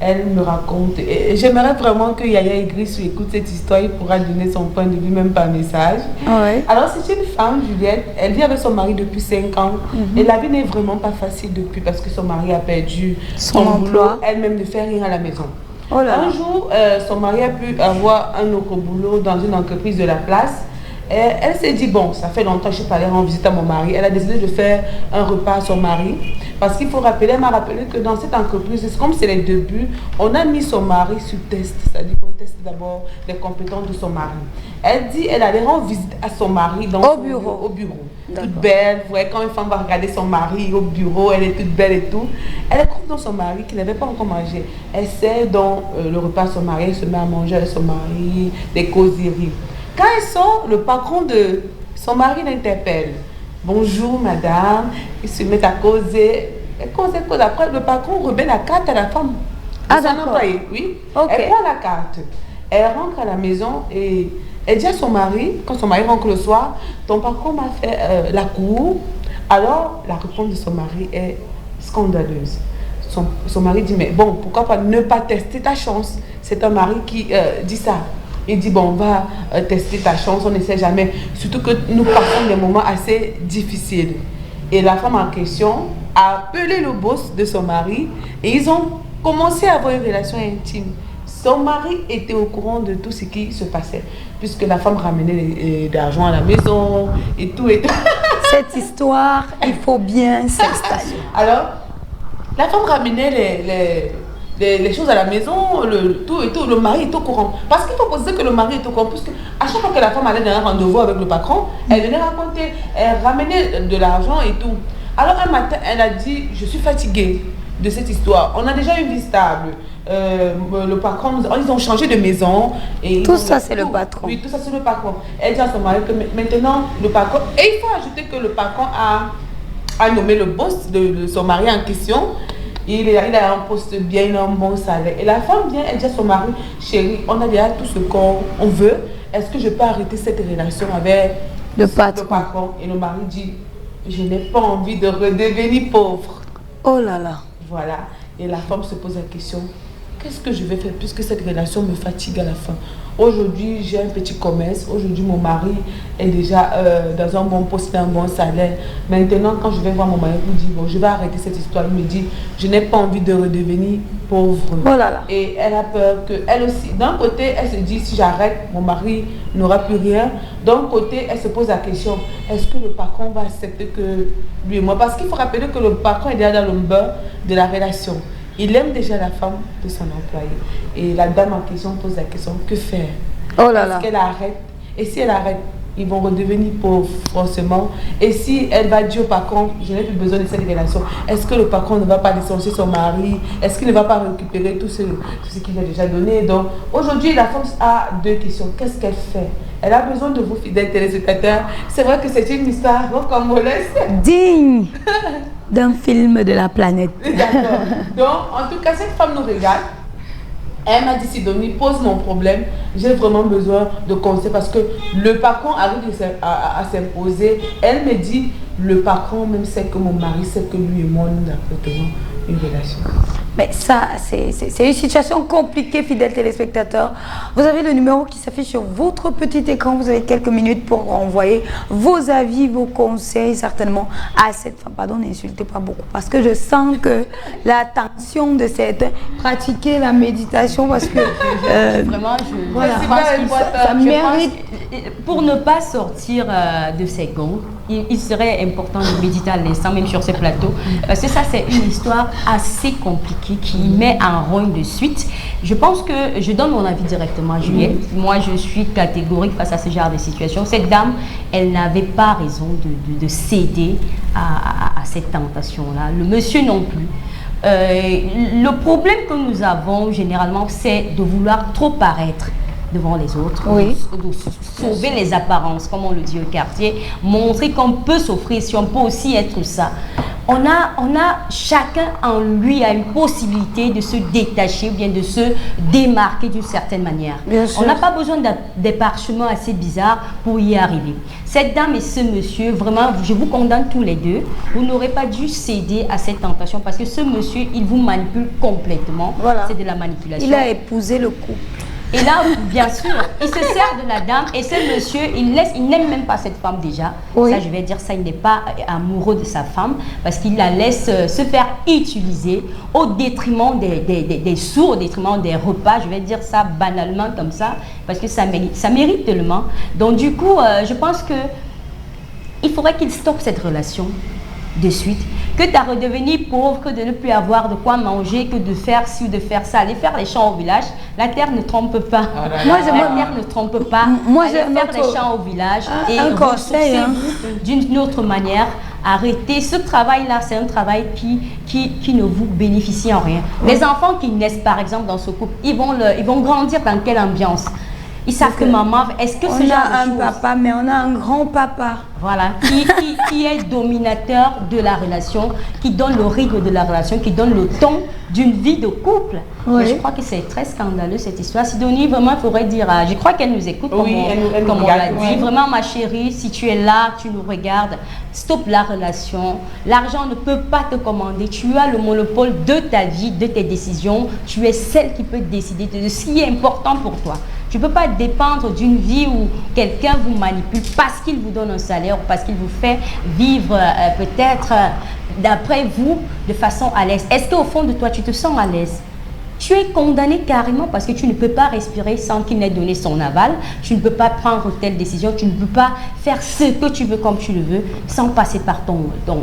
Elle me raconte, et j'aimerais vraiment que Yaya Idriss écoute cette histoire, il pourra donner son point de vue même par message. Ouais. Alors c'est une femme, Juliette, elle vit avec son mari depuis 5 ans et la vie n'est vraiment pas facile depuis parce que son mari a perdu son emploi, elle-même ne fait rien à la maison. Un jour, son mari a pu avoir un autre boulot dans une entreprise de la place. Et elle s'est dit, bon, ça fait longtemps que je suis pas allée rendre visite à mon mari. Elle a décidé de faire un repas à son mari. Parce qu'il faut rappeler, elle m'a rappelé que dans cette entreprise, comme c'est les débuts, on a mis son mari sur test. C'est-à-dire qu'on teste d'abord les compétences de son mari. Elle dit, elle allait rendre visite à son mari dans au bureau. Toute belle, vous voyez, quand une femme va regarder son mari au bureau, elle est toute belle et tout. Elle est dans son mari qui n'avait pas encore mangé. Elle sert dans le repas à son mari, elle se met à manger avec son mari, des causeries. Quand elle sort, le patron de son mari l'interpelle. Bonjour madame, ils se mettent à causer. Elle cause. Après, le patron remet la carte à la femme. Ah d'accord. Oui. Okay. Elle prend la carte. Elle rentre à la maison et elle dit à son mari, quand son mari rentre le soir, ton patron m'a fait la cour. Alors, la réponse de son mari est scandaleuse. Son mari dit, mais bon, pourquoi pas ne pas tester ta chance? C'est un mari qui dit ça. Il dit, bon, on va tester ta chance, on ne sait jamais. Surtout que nous passons des moments assez difficiles. Et la femme en question a appelé le boss de son mari et ils ont commencé à avoir une relation intime. Son mari était au courant de tout ce qui se passait, puisque la femme ramenait de l'argent à la maison et tout. Cette histoire, il faut bien s'installer. Alors, la femme ramenait les choses à la maison, tout et tout, le mari est au courant. Parce qu'il faut préciser que le mari est au courant, puisque à chaque fois que la femme allait dans un rendez-vous avec le patron, elle venait raconter, elle ramenait de l'argent et tout. Alors un matin, elle a dit, je suis fatiguée de cette histoire. On a déjà une vie stable. Le patron, ils ont changé de maison. Et tout ça, c'est le patron. Oui, tout ça, c'est le patron. Elle dit à son mari que maintenant, le patron... Et il faut ajouter que le patron a nommé le boss de son mari en question. Il a un poste bien, il a un bon salaire. Et la femme vient, elle dit à son mari, chérie, on a déjà tout ce qu'on veut. Est-ce que je peux arrêter cette relation avec le patron? Et le mari dit, je n'ai pas envie de redevenir pauvre. Oh là là. Voilà. Et la femme se pose la question, qu'est-ce que je vais faire puisque cette relation me fatigue à la fin? Aujourd'hui, j'ai un petit commerce. Aujourd'hui, mon mari est déjà dans un bon poste, un bon salaire. Maintenant, quand je vais voir mon mari, il me dit, bon, je vais arrêter cette histoire. Il me dit, je n'ai pas envie de redevenir pauvre. Oh là là. Et elle a peur que, elle aussi, d'un côté, elle se dit, si j'arrête, mon mari n'aura plus rien. D'un côté, elle se pose la question, est-ce que le patron va accepter que lui et moi? Parce qu'il faut rappeler que le patron est déjà dans le beurre de la relation. Il aime déjà la femme de son employé. Et la dame en question pose la question, que faire? Oh là là. Est-ce qu'elle arrête? Et si elle arrête, ils vont redevenir pauvres, forcément. Et si elle va dire au patron, je n'ai plus besoin de cette relation, est-ce que le patron ne va pas licencier son mari? Est-ce qu'il ne va pas récupérer tout ce qu'il a déjà donné? Donc, aujourd'hui, la femme a deux questions. Qu'est-ce qu'elle fait? Elle a besoin de vous, fidèles téléspectateurs. C'est vrai que c'est une histoire congolaise. Digne d'un film de la planète. D'accord. Donc, en tout cas, cette femme nous regarde. Elle m'a dit, Sidonie, pose mon problème. J'ai vraiment besoin de conseils parce que le patron arrive à s'imposer. Elle me dit, le patron même sait que mon mari sait que lui et moi, nous avons une relation. Mais ça, c'est une situation compliquée, fidèles téléspectateurs. Vous avez le numéro qui s'affiche sur votre petit écran. Vous avez quelques minutes pour envoyer vos avis, vos conseils, certainement, à cette femme. Pardon, n'insultez pas beaucoup, parce que je sens que la tension de cette pratiquer la méditation, parce que vraiment, voilà, ça mérite. Pour ne pas sortir de ces gonds, il serait important de méditer à l'instant, même sur ces plateaux, parce que ça, c'est une histoire assez compliquée qui met en rogne de suite. Je pense que je donne mon avis directement à Juliette. Moi, je suis catégorique face à ce genre de situation. Cette dame, elle n'avait pas raison de céder à cette tentation-là. Le monsieur non plus. Le problème que nous avons généralement, c'est de vouloir trop paraître devant les autres, de sauver les apparences, comme on le dit au quartier, montrer qu'on peut s'offrir, si on peut aussi être ça. On a chacun en lui a une possibilité de se détacher ou bien de se démarquer d'une certaine manière. On n'a pas besoin des parchemins assez bizarres pour y arriver. Cette dame et ce monsieur, vraiment, je vous condamne tous les deux. Vous n'aurez pas dû céder à cette tentation parce que ce monsieur, il vous manipule complètement. Voilà. C'est de la manipulation. Il a épousé le couple. Et là, bien sûr, il se sert de la dame et ce monsieur, il n'aime même pas cette femme déjà. Oui. Ça, je vais dire ça, il n'est pas amoureux de sa femme parce qu'il la laisse se faire utiliser au détriment des sous, au détriment des repas. Je vais dire ça banalement comme ça parce que ça mérite tellement. Donc du coup, je pense que il faudrait qu'il stoppe cette relation de suite, que de redevenir pauvre, que de ne plus avoir de quoi manger, que de faire ci ou de faire ça, aller faire les champs au village. La terre ne trompe pas. La terre ne trompe pas. Moi, aller faire les champs au village et un conseil d'une autre manière. Arrêtez ce travail-là, c'est un travail qui ne vous bénéficie en rien. Les enfants qui naissent par exemple dans ce couple, ils vont grandir dans quelle ambiance? Ils savent que maman, est-ce que ce genre de choses... On a un papa, mais on a un grand-papa. Voilà, qui est dominateur de la relation, qui donne le rythme de la relation, qui donne le ton d'une vie de couple. Oui. Je crois que c'est très scandaleux cette histoire. Sidonie, vraiment, il faudrait dire, je crois qu'elle nous écoute, comme on l'a dit. Oui. Vraiment, ma chérie, si tu es là, tu nous regardes, stop la relation. L'argent ne peut pas te commander. Tu as le monopole de ta vie, de tes décisions. Tu es celle qui peut décider de ce qui est important pour toi. Tu ne peux pas dépendre d'une vie où quelqu'un vous manipule parce qu'il vous donne un salaire ou parce qu'il vous fait vivre peut-être d'après vous de façon à l'aise. Est-ce qu'au fond de toi, tu te sens à l'aise? Tu es condamné carrément parce que tu ne peux pas respirer sans qu'il n'ait donné son aval. Tu ne peux pas prendre telle décision. Tu ne peux pas faire ce que tu veux comme tu le veux sans passer par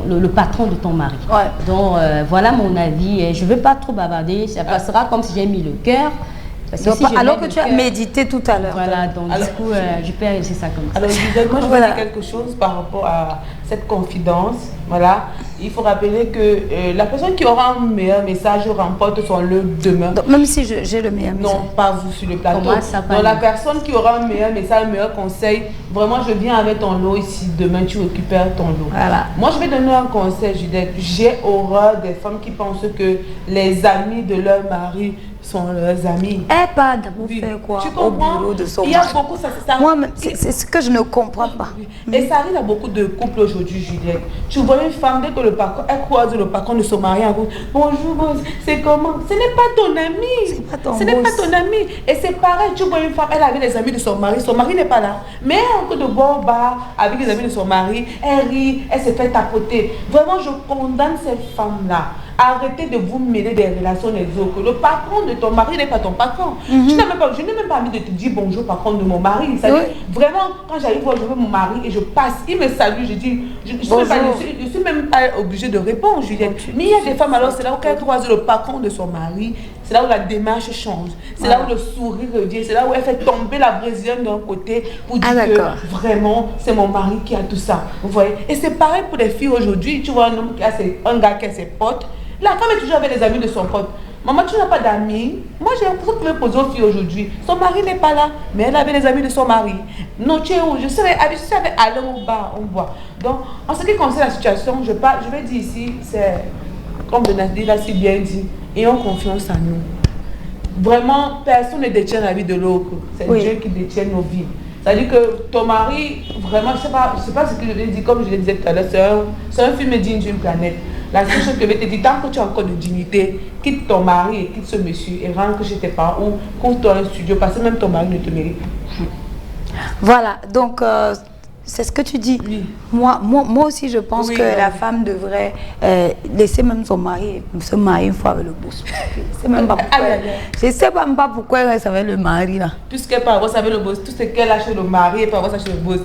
le patron de ton mari. Ouais. Donc voilà mon avis. Je ne veux pas trop bavarder. Ça passera comme si j'ai mis le cœur. Donc, si alors que tu as médité tout à l'heure. Voilà, donc alors, du coup, je peux réussir ça comme ça. Alors, moi, je veux dire quelque chose par rapport à cette confidence. Voilà, il faut rappeler que la personne qui aura un meilleur message remporte son lot demain. Donc, même si j'ai le meilleur message. Non, pas vous sur le plateau. Donc, la personne qui aura un meilleur message, un meilleur conseil, vraiment, je viens avec ton lot ici. Demain, tu récupères ton lot. Voilà. Moi, je vais donner un conseil, Judith. J'ai horreur des femmes qui pensent que les amis de leur mari sont leurs amis. Eh, pas d'amour, faire quoi? Tu comprends? Au boulot de son il y a beaucoup, ça. Moi, c'est ce que je ne comprends pas. Et ça arrive à beaucoup de couples aujourd'hui, Juliette. Tu vois une femme, dès que le patron, elle croise le patron de son mari, elle dit bonjour, c'est comment? Ce n'est pas ton ami. Ce n'est pas ton ami. Et c'est pareil, tu vois une femme, elle avait les amis de son mari n'est pas là. Mais elle est en train de boire au bar avec les amis de son mari, elle rit, elle se fait tapoter. Vraiment, je condamne cette femme-là. Arrêtez de vous mêler des relations des autres. Le patron de ton mari n'est pas ton patron. Je n'ai même pas envie de te dire bonjour patron de mon mari. Vraiment, quand j'arrive voir, je veux mon mari et je passe, il me salue, je dis, je suis même pas obligée de répondre, Juliette. Mais il y a des femmes, alors c'est là où elle croise le patron de son mari, c'est là où la démarche change, c'est là où le sourire revient, c'est là où elle fait tomber la brésilienne d'un côté pour dire que vraiment c'est mon mari qui a tout ça. Vous voyez? Et c'est pareil pour les filles aujourd'hui. Tu vois un homme qui a un gars qui a ses potes. La femme est toujours avec les amis de son pote. maman, tu n'as pas d'amis? Moi, j'ai l'impression que me poser aux filles aujourd'hui. Son mari n'est pas là, mais elle avait les amis de son mari. Non, tu es où? Je serais habituée à aller au bar, on boit. Donc, en ce qui concerne la situation, je vais dire ici, c'est, comme Benazir l'a si bien dit, ayons confiance en nous. Vraiment, personne ne détient la vie de l'autre. C'est Dieu qui détient nos vies. C'est-à-dire que ton mari, vraiment, je sais pas ce que je vais dire, comme je le disais tout à l'heure, c'est un film digne d'une planète. La seule chose que je vais te dire, tant que tu as encore de dignité, quitte ton mari et quitte ce monsieur et rentre chez tes parents ou couvre-toi un studio parce que même ton mari ne te mérite plus. Voilà, donc c'est ce que tu dis. Oui. Moi aussi, je pense que la femme devrait laisser même son mari se marier une fois avec le boss. Je ne sais même pas pourquoi elle reste avec le mari là. Puisqu'elle peut avoir ça avec le boss, tout ce qu'elle a chez le mari, elle peut avoir ça chez le boss.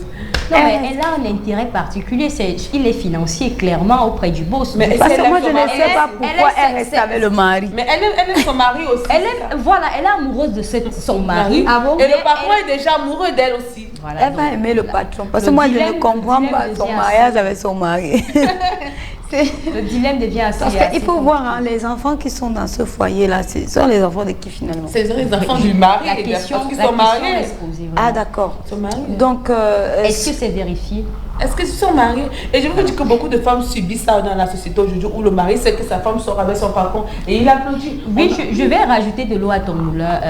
Non, mais elle a un intérêt particulier, il est financier clairement auprès du boss. Mais parce que moi je ne sais pas pourquoi elle reste avec le mari. Mais elle aime son mari aussi. Elle est amoureuse de son mari. Ah bon? Et le patron est déjà amoureux d'elle aussi. Voilà, elle va aimer le patron. Parce que moi je ne comprends pas son mariage avec son mari. Le dilemme devient assez. Parce qu'il faut voir, hein, les enfants qui sont dans ce foyer-là, ce sont les enfants de qui finalement? C'est les enfants du mari. La question qu'ils sont mariés. Ah d'accord. Donc, est-ce que c'est vérifié? Est-ce qu'ils sont mariés? Et je veux dire que beaucoup de femmes subissent ça dans la société aujourd'hui où le mari sait que sa femme sort avec son patron et il applaudit. Oui, je vais rajouter de l'eau à ton moulin.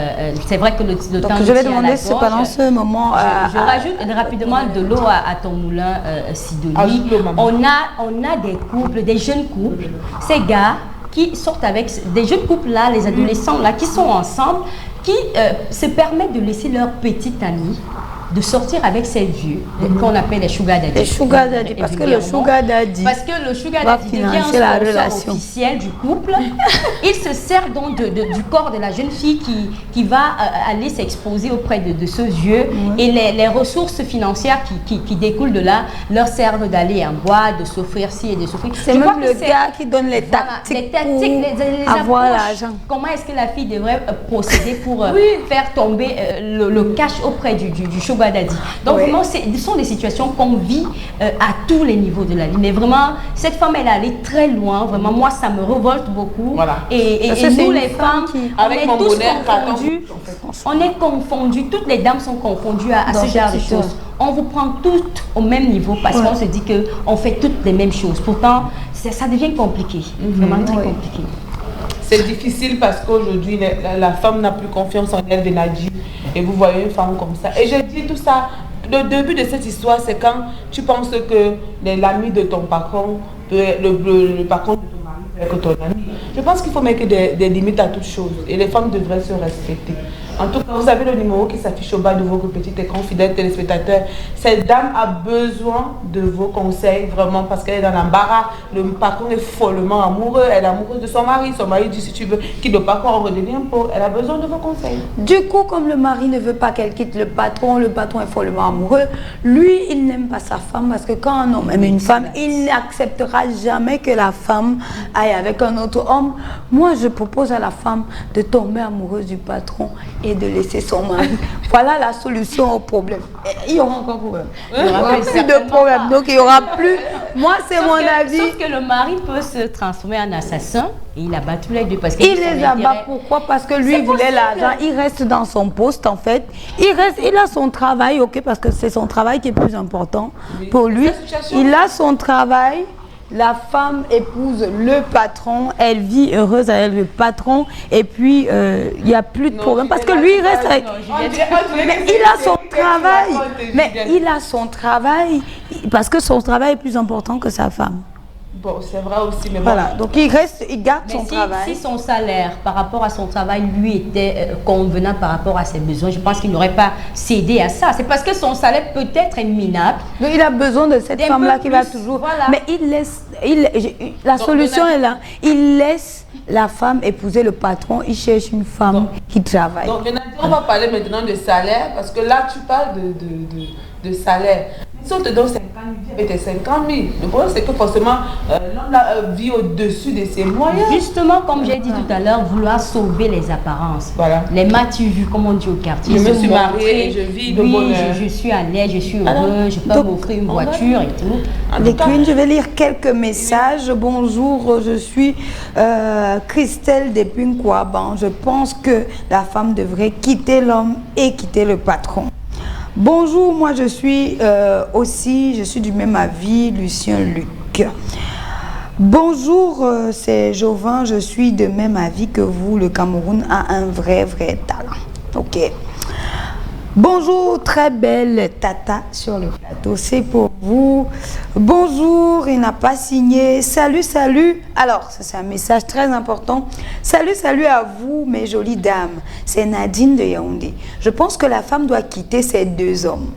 C'est vrai que le temps. Donc je vais demander ce pendant ce moment. Je rajoute rapidement de l'eau à ton moulin, Sidonie. On a des couples, des jeunes couples, ces gars qui sortent avec des jeunes couples là, les adolescents là, qui sont ensemble, qui se permettent de laisser leur petite amie de sortir avec ces vieux qu'on appelle les sugar daddy. Les sugar daddy, parce que le sugar daddy devient un sponsor officiel du couple. Il se sert donc du corps de la jeune fille qui va aller s'exposer auprès de ce vieux et les ressources financières qui découlent de là leur servent d'aller en boîte, de s'offrir ci et de s'offrir. C'est même le gars qui donne les tactiques pour avoir l'argent. Comment est-ce que la fille devrait procéder pour faire tomber le cash auprès du sugar daddy. Donc vraiment, ce sont des situations qu'on vit à tous les niveaux de la vie. Mais vraiment, cette femme, elle est allée très loin. Vraiment, moi, ça me révolte beaucoup. Voilà. Et nous, les femmes, on est tous confondus. On est confondus. Toutes les dames sont confondues à ce genre de choses. On vous prend toutes au même niveau parce qu'on se dit qu'on fait toutes les mêmes choses. Pourtant, ça devient compliqué. Vraiment très compliqué. C'est difficile parce qu'aujourd'hui, la femme n'a plus confiance en elle, Benadji. Et vous voyez une femme comme ça. Et je dis tout ça, le début de cette histoire, c'est quand tu penses que l'ami de ton patron, le patron de ton mari peut être ton ami. Je pense qu'il faut mettre des limites à toutes choses. Et les femmes devraient se respecter. En tout cas, vous avez le numéro qui s'affiche au bas de vos petits écrans, fidèles téléspectateurs. Cette dame a besoin de vos conseils, vraiment, parce qu'elle est dans l'embarras. Le patron est follement amoureux. Elle est amoureuse de son mari. Son mari dit, si tu veux, quitte le patron, on redevient pauvre. Elle a besoin de vos conseils. Du coup, comme le mari ne veut pas qu'elle quitte le patron est follement amoureux. Lui, il n'aime pas sa femme, parce que quand un homme aime une femme, il n'acceptera jamais que la femme aille avec un autre homme. Moi, je propose à la femme de tomber amoureuse du patron et de laisser son mari. Voilà la solution au problème. Et il y aura encore problème. Il n'y aura plus de problème. Donc il n'y aura plus. Moi, c'est mon avis. Sauf que le mari peut se transformer en assassin et il abat tous les deux. Parce il les abat. Pourquoi? Parce que lui, il voulait l'argent. Il reste dans son poste, en fait. Il a son travail, ok, parce que c'est son travail qui est plus important pour lui. Il a son travail. La femme épouse le patron, elle vit heureuse avec le patron et puis il n'y a plus de problème parce que lui il reste avec... Mais il a son travail, mais il a son travail parce que son travail est plus important que sa femme. Bon, c'est vrai aussi, mais voilà, donc il garde son travail. Si son salaire par rapport à son travail lui était convenant par rapport à ses besoins, je pense qu'il n'aurait pas cédé à ça. C'est parce que son salaire peut-être est minable. Donc il a besoin de cette femme-là qui va toujours... Voilà. Mais il laisse... la solution est là. Il laisse la femme épouser le patron. Il cherche une femme qui travaille. Donc on va parler maintenant de salaire parce que là tu parles de salaire. Si on te donne 50 000, vis avec tes 50 000. Le problème, c'est que forcément, l'homme vit au-dessus de ses moyens. Justement, comme j'ai dit tout à l'heure, vouloir sauver les apparences. Voilà. Les m'as-tu vu, comme on dit au quartier. Je me suis mariée et je vis de bonheur. Je suis à l'aise, je suis heureux, je peux m'offrir une voiture et tout. Les queens, je vais lire quelques messages. Bonjour, je suis Christelle depuis Nkwaban. Je pense que la femme devrait quitter l'homme et quitter le patron. Bonjour, moi je suis du même avis, Lucien Luc. Bonjour, c'est Jovin, je suis de même avis que vous. Le Cameroun a un vrai talent. Ok. Bonjour, très belle Tata sur le plateau, c'est pour vous. Bonjour, il n'a pas signé. Salut. Alors, ça c'est un message très important. Salut à vous, mes jolies dames. C'est Nadine de Yaoundé. Je pense que la femme doit quitter ces deux hommes.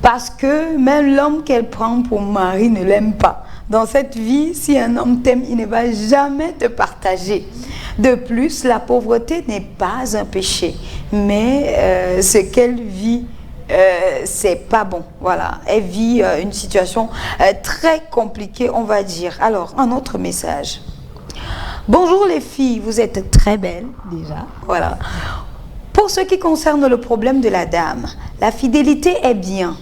Parce que même l'homme qu'elle prend pour mari ne l'aime pas. Dans cette vie, si un homme t'aime, il ne va jamais te partager. De plus, la pauvreté n'est pas un péché, mais ce qu'elle vit, c'est pas bon. Voilà, elle vit une situation très compliquée, on va dire. Alors, un autre message. Bonjour les filles, vous êtes très belles déjà. Voilà. Pour ce qui concerne le problème de la dame, la fidélité est bien.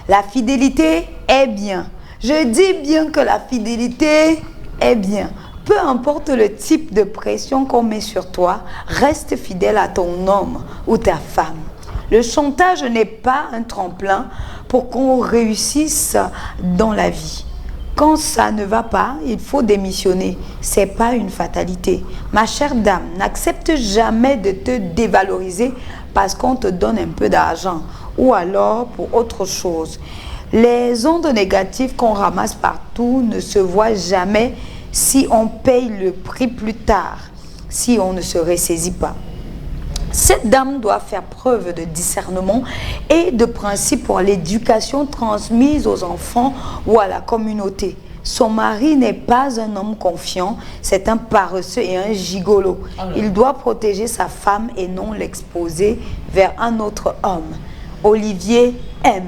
La fidélité est bien. Je dis bien que la fidélité est bien. Peu importe le type de pression qu'on met sur toi, reste fidèle à ton homme ou ta femme. Le chantage n'est pas un tremplin pour qu'on réussisse dans la vie. Quand ça ne va pas, il faut démissionner. Ce n'est pas une fatalité. Ma chère dame, n'accepte jamais de te dévaloriser parce qu'on te donne un peu d'argent ou alors pour autre chose. Les ondes négatives qu'on ramasse partout ne se voient jamais si on paye le prix plus tard, si on ne se ressaisit pas. Cette dame doit faire preuve de discernement et de principe pour l'éducation transmise aux enfants ou à la communauté. Son mari n'est pas un homme confiant, c'est un paresseux et un gigolo. Il doit protéger sa femme et non l'exposer vers un autre homme. Olivier M.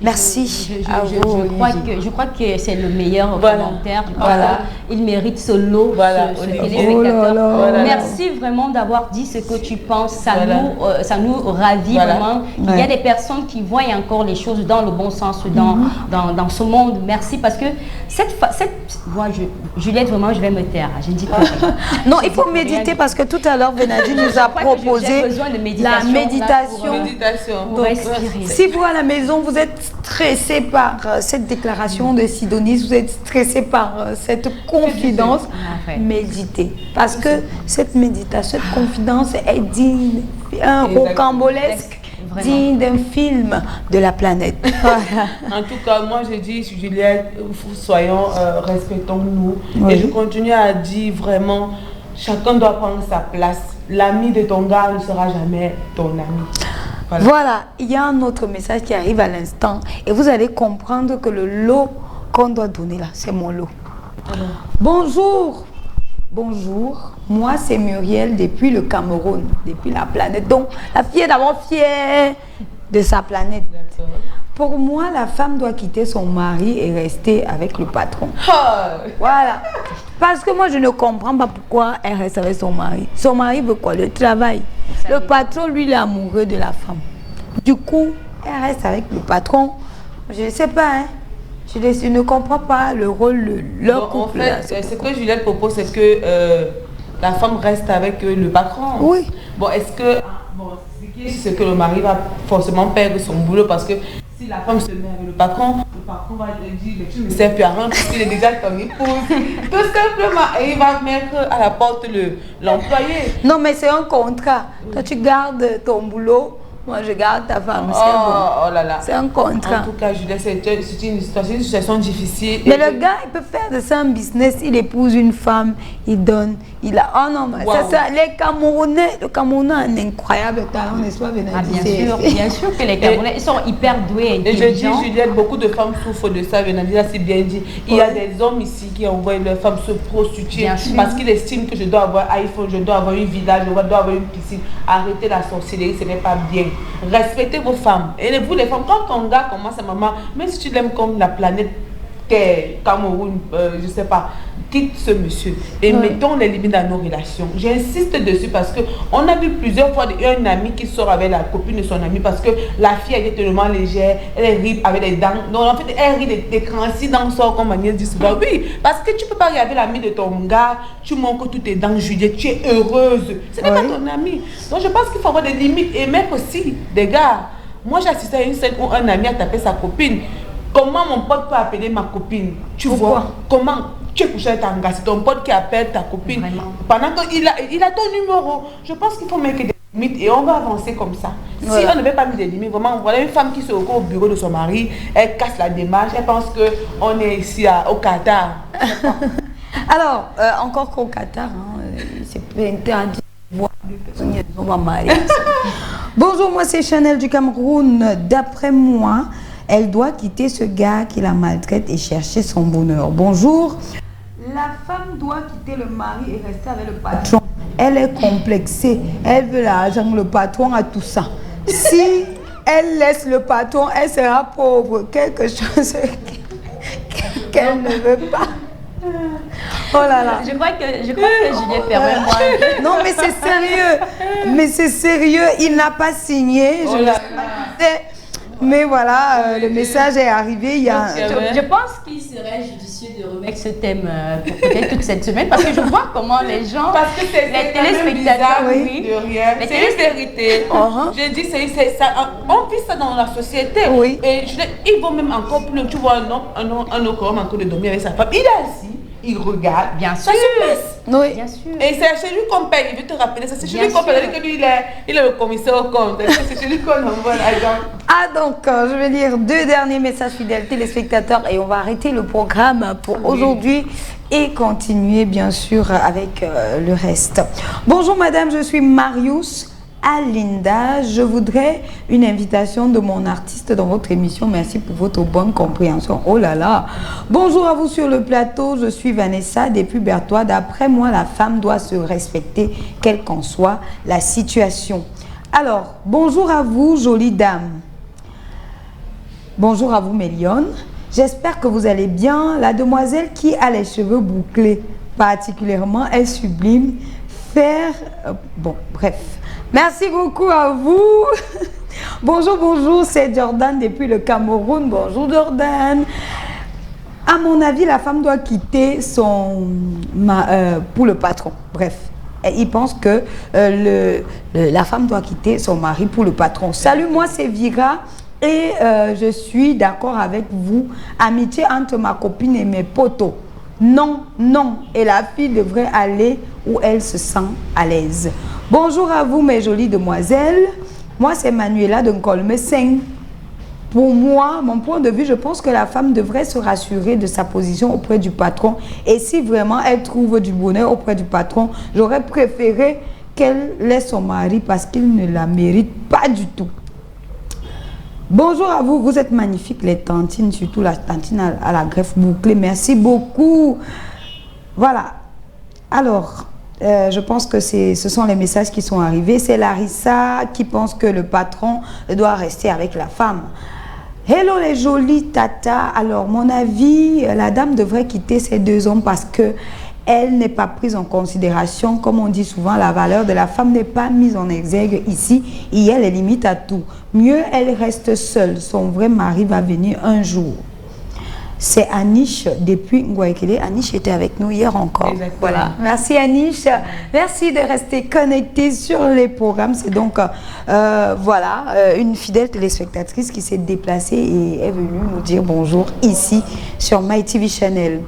Merci. Je crois que c'est le meilleur commentaire. Voilà. Il mérite ce lot, ce téléspectateur. Merci vraiment d'avoir dit ce que tu penses. Ça nous ravit vraiment. Il y a des personnes qui voient encore les choses dans le bon sens dans ce monde. Merci parce que Juliette, vraiment, je vais me taire. Je ne dis pas. Non, il faut méditer parce que tout à l'heure, Venadi nous a proposé la méditation. Pour respirer. Si vous à la maison, vous êtes stressé par cette déclaration de Sidonie, vous êtes stressé par cette confidence, méditez. Parce que cette méditation, cette confidence est digne, un rocambolesque, digne d'un film de la planète. En tout cas, moi je dis, Juliette, soyons, respectons-nous. Et je continue à dire vraiment, chacun doit prendre sa place. L'ami de ton gars ne sera jamais ton ami. Voilà, il y a un autre message qui arrive à l'instant et vous allez comprendre que le lot qu'on doit donner là, c'est mon lot. Bonjour, moi c'est Muriel depuis le Cameroun, depuis la planète. Donc la fille est d'abord fière de sa planète. Pour moi, la femme doit quitter son mari et rester avec le patron. Voilà. Parce que moi, je ne comprends pas pourquoi elle reste avec son mari. Son mari veut quoi? Le travail. Le patron, lui, il est amoureux de la femme. Du coup, elle reste avec le patron. Je ne sais pas, hein. Je ne comprends pas le rôle de leur couple. En fait, ce que Juliette propose, c'est que la femme reste avec le patron. Oui. Bon, est-ce que... c'est que le mari va forcément perdre son boulot parce que si la femme se met avec le patron va dire mais tu ne me sers plus à rien puisqu'il est déjà ton épouse. Tout simplement, et il va mettre à la porte l'employé. Non, mais c'est un contrat. Toi, tu gardes ton boulot. Moi, je garde ta femme. Oh là là. C'est un contrat. En tout cas, Juliette, c'est une situation difficile. Mais le gars, il peut faire de ça un business. Il épouse une femme, il donne, il a... Oh non, mais c'est ça. Les Camerounais, le Camerounais a un incroyable talent, n'est-ce pas, Venadi? Bien sûr que les Camerounais, ils sont hyper doués et intelligents. Et je dis, Juliette, beaucoup de femmes souffrent de ça, Venadi a si bien dit. Il y a des hommes ici qui envoient leurs femmes se prostituer parce qu'ils estiment que je dois avoir un iPhone, je dois avoir une villa, je dois avoir une piscine. Arrêtez la sorcellerie, ce n'est pas bien. Respectez vos femmes. Et vous les femmes, quand ton gars commence à maman, même si tu l'aimes comme la planète Terre, Cameroun, je sais pas, quitte ce monsieur et mettons les limites dans nos relations. J'insiste dessus parce que on a vu plusieurs fois un ami qui sort avec la copine de son ami parce que la fille elle est tellement légère, elle rit avec les dents. Donc en fait elle rit des crancis dans son comme Agnès dit souvent. Oui, parce que tu peux pas regarder l'ami de ton gars, tu montres toutes tes dents Juliette, tu es heureuse. Ce n'est pas ton ami. Donc je pense qu'il faut avoir des limites et même aussi des gars. Moi j'ai assisté à une scène où un ami a tapé sa copine. Comment mon pote peut appeler ma copine? Tu vois? Comment tu es couché avec un gars? C'est ton pote qui appelle ta copine. Vraiment? Pendant qu'il a ton numéro. Je pense qu'il faut mettre des limites et on va avancer comme ça. Si on n'avait pas mis des limites, vraiment, voilà une femme qui se retrouve au bureau de son mari, elle casse la démarche, elle pense qu'on est ici au Qatar. Alors, encore qu'au Qatar, c'est interdit de voir deux personnes qui sont mariées. Bonjour, moi c'est Chanel du Cameroun. D'après moi, elle doit quitter ce gars qui la maltraite et chercher son bonheur. Bonjour. La femme doit quitter le mari et rester avec le patron. Elle est complexée. Elle veut l'argent. Le patron a tout ça. Si elle laisse le patron, elle sera pauvre. Quelque chose qu'elle ne veut pas. Oh là là. Je crois que Juliette permet moi. Non mais c'est sérieux. Mais c'est sérieux. Il n'a pas signé. Je ne sais pas. Mais voilà, le message est arrivé. Je pense qu'il serait judicieux de remettre ce thème pour peut-être toute cette semaine parce que je vois comment les gens, parce que les téléspectateurs, c'est une vérité. Je dis, c'est ça. On vit ça dans la société. Oui. Et ils vont même encore plus. Tu vois un autre homme en train de dormir avec sa femme. Il est assis. Il regarde, bien ça sûr. se passe. Oui. Bien sûr. Et c'est chez lui qu'on paye, il veut te rappeler ça. C'est chez lui qu'on paye, que lui il est le commissaire au compte. C'est chez lui qu'on envoie l'argent. Ah donc, je vais lire 2 derniers messages fidèles téléspectateurs et on va arrêter le programme pour aujourd'hui et continuer bien sûr avec le reste. Bonjour madame, je suis Marius Alinda. Je voudrais une invitation de mon artiste dans votre émission. Merci pour votre bonne compréhension. Oh là là. Bonjour à vous sur le plateau. Je suis Vanessa depuis Berthois. D'après moi, la femme doit se respecter, quelle qu'en soit la situation. Alors, bonjour à vous, jolie dame. Bonjour à vous, Mélione. J'espère que vous allez bien. La demoiselle qui a les cheveux bouclés, particulièrement, est sublime. Bon, bref. Merci beaucoup à vous. Bonjour, c'est Jordan depuis le Cameroun. Bonjour Jordan. À mon avis, la femme doit quitter pour le patron. Bref, il pense que la femme doit quitter son mari pour le patron. Salut, moi c'est Vira et je suis d'accord avec vous. Amitié entre ma copine et mes potos. Non, non. Et la fille devrait aller où elle se sent à l'aise. Bonjour à vous, mes jolies demoiselles. Moi, c'est Manuela de Nkolme 5. Pour moi, mon point de vue, je pense que la femme devrait se rassurer de sa position auprès du patron. Et si vraiment elle trouve du bonheur auprès du patron, j'aurais préféré qu'elle laisse son mari parce qu'il ne la mérite pas du tout. Bonjour à vous, vous êtes magnifiques les tantines, surtout la tantine à la greffe bouclée. Merci beaucoup. Voilà. Alors, je pense que ce sont les messages qui sont arrivés. C'est Larissa qui pense que le patron doit rester avec la femme. Hello les jolies tata. Alors, mon avis, la dame devrait quitter ces 2 hommes parce que elle n'est pas prise en considération. Comme on dit souvent, la valeur de la femme n'est pas mise en exergue ici. Il y a les limites à tout. Mieux, elle reste seule. Son vrai mari va venir un jour. C'est Anish depuis Ngouaikele. Anish était avec nous hier encore. Exactement. Voilà. Merci Anish. Merci de rester connecté sur les programmes. C'est donc une fidèle téléspectatrice qui s'est déplacée et est venue nous dire bonjour ici sur MyTV Channel.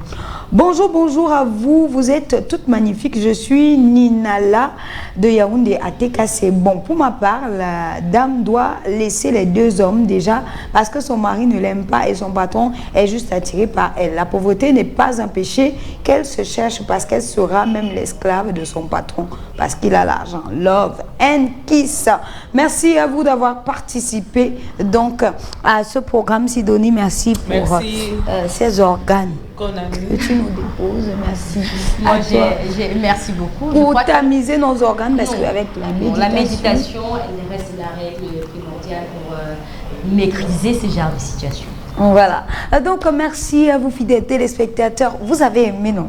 Bonjour à vous. Vous êtes toutes magnifiques. Je suis Ninala de Yaoundé Ateka. C'est bon. Pour ma part, la dame doit laisser les 2 hommes déjà parce que son mari ne l'aime pas et son patron est juste à attiré par elle. La pauvreté n'est pas un péché qu'elle se cherche parce qu'elle sera même l'esclave de son patron parce qu'il a l'argent. Love and kiss. Merci à vous d'avoir participé donc à ce programme. Sidonie, merci pour ces organes que tu nous déposes. Merci. Moi, merci beaucoup. Pour tamiser nos organes parce qu'avec la méditation, elle reste la règle primordiale pour maîtriser ce genre de situation. Voilà. Donc, merci à vous, fidèles téléspectateurs. Vous avez aimé, non?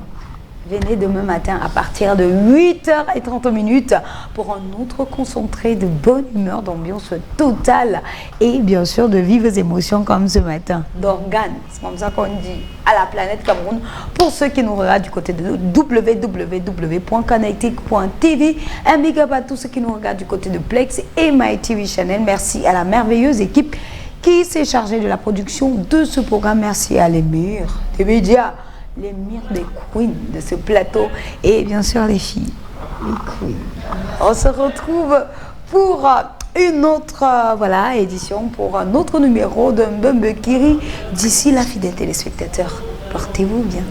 Venez demain matin à partir de 8h30 pour un autre concentré de bonne humeur, d'ambiance totale et bien sûr de vives émotions comme ce matin. D'organes, c'est comme ça qu'on dit à la planète Cameroun. Pour ceux qui nous regardent du côté de www.connectic.tv, un big up à tous ceux qui nous regardent du côté de Plex et MyTV Channel. Merci à la merveilleuse équipe qui s'est chargée de la production de ce programme. Merci à l'émir des médias, l'émir des queens de ce plateau et bien sûr les filles, les queens. On se retrouve pour une autre édition, pour un autre numéro de Mbembe Kiri. D'ici là, fidèles téléspectateurs, portez-vous bien.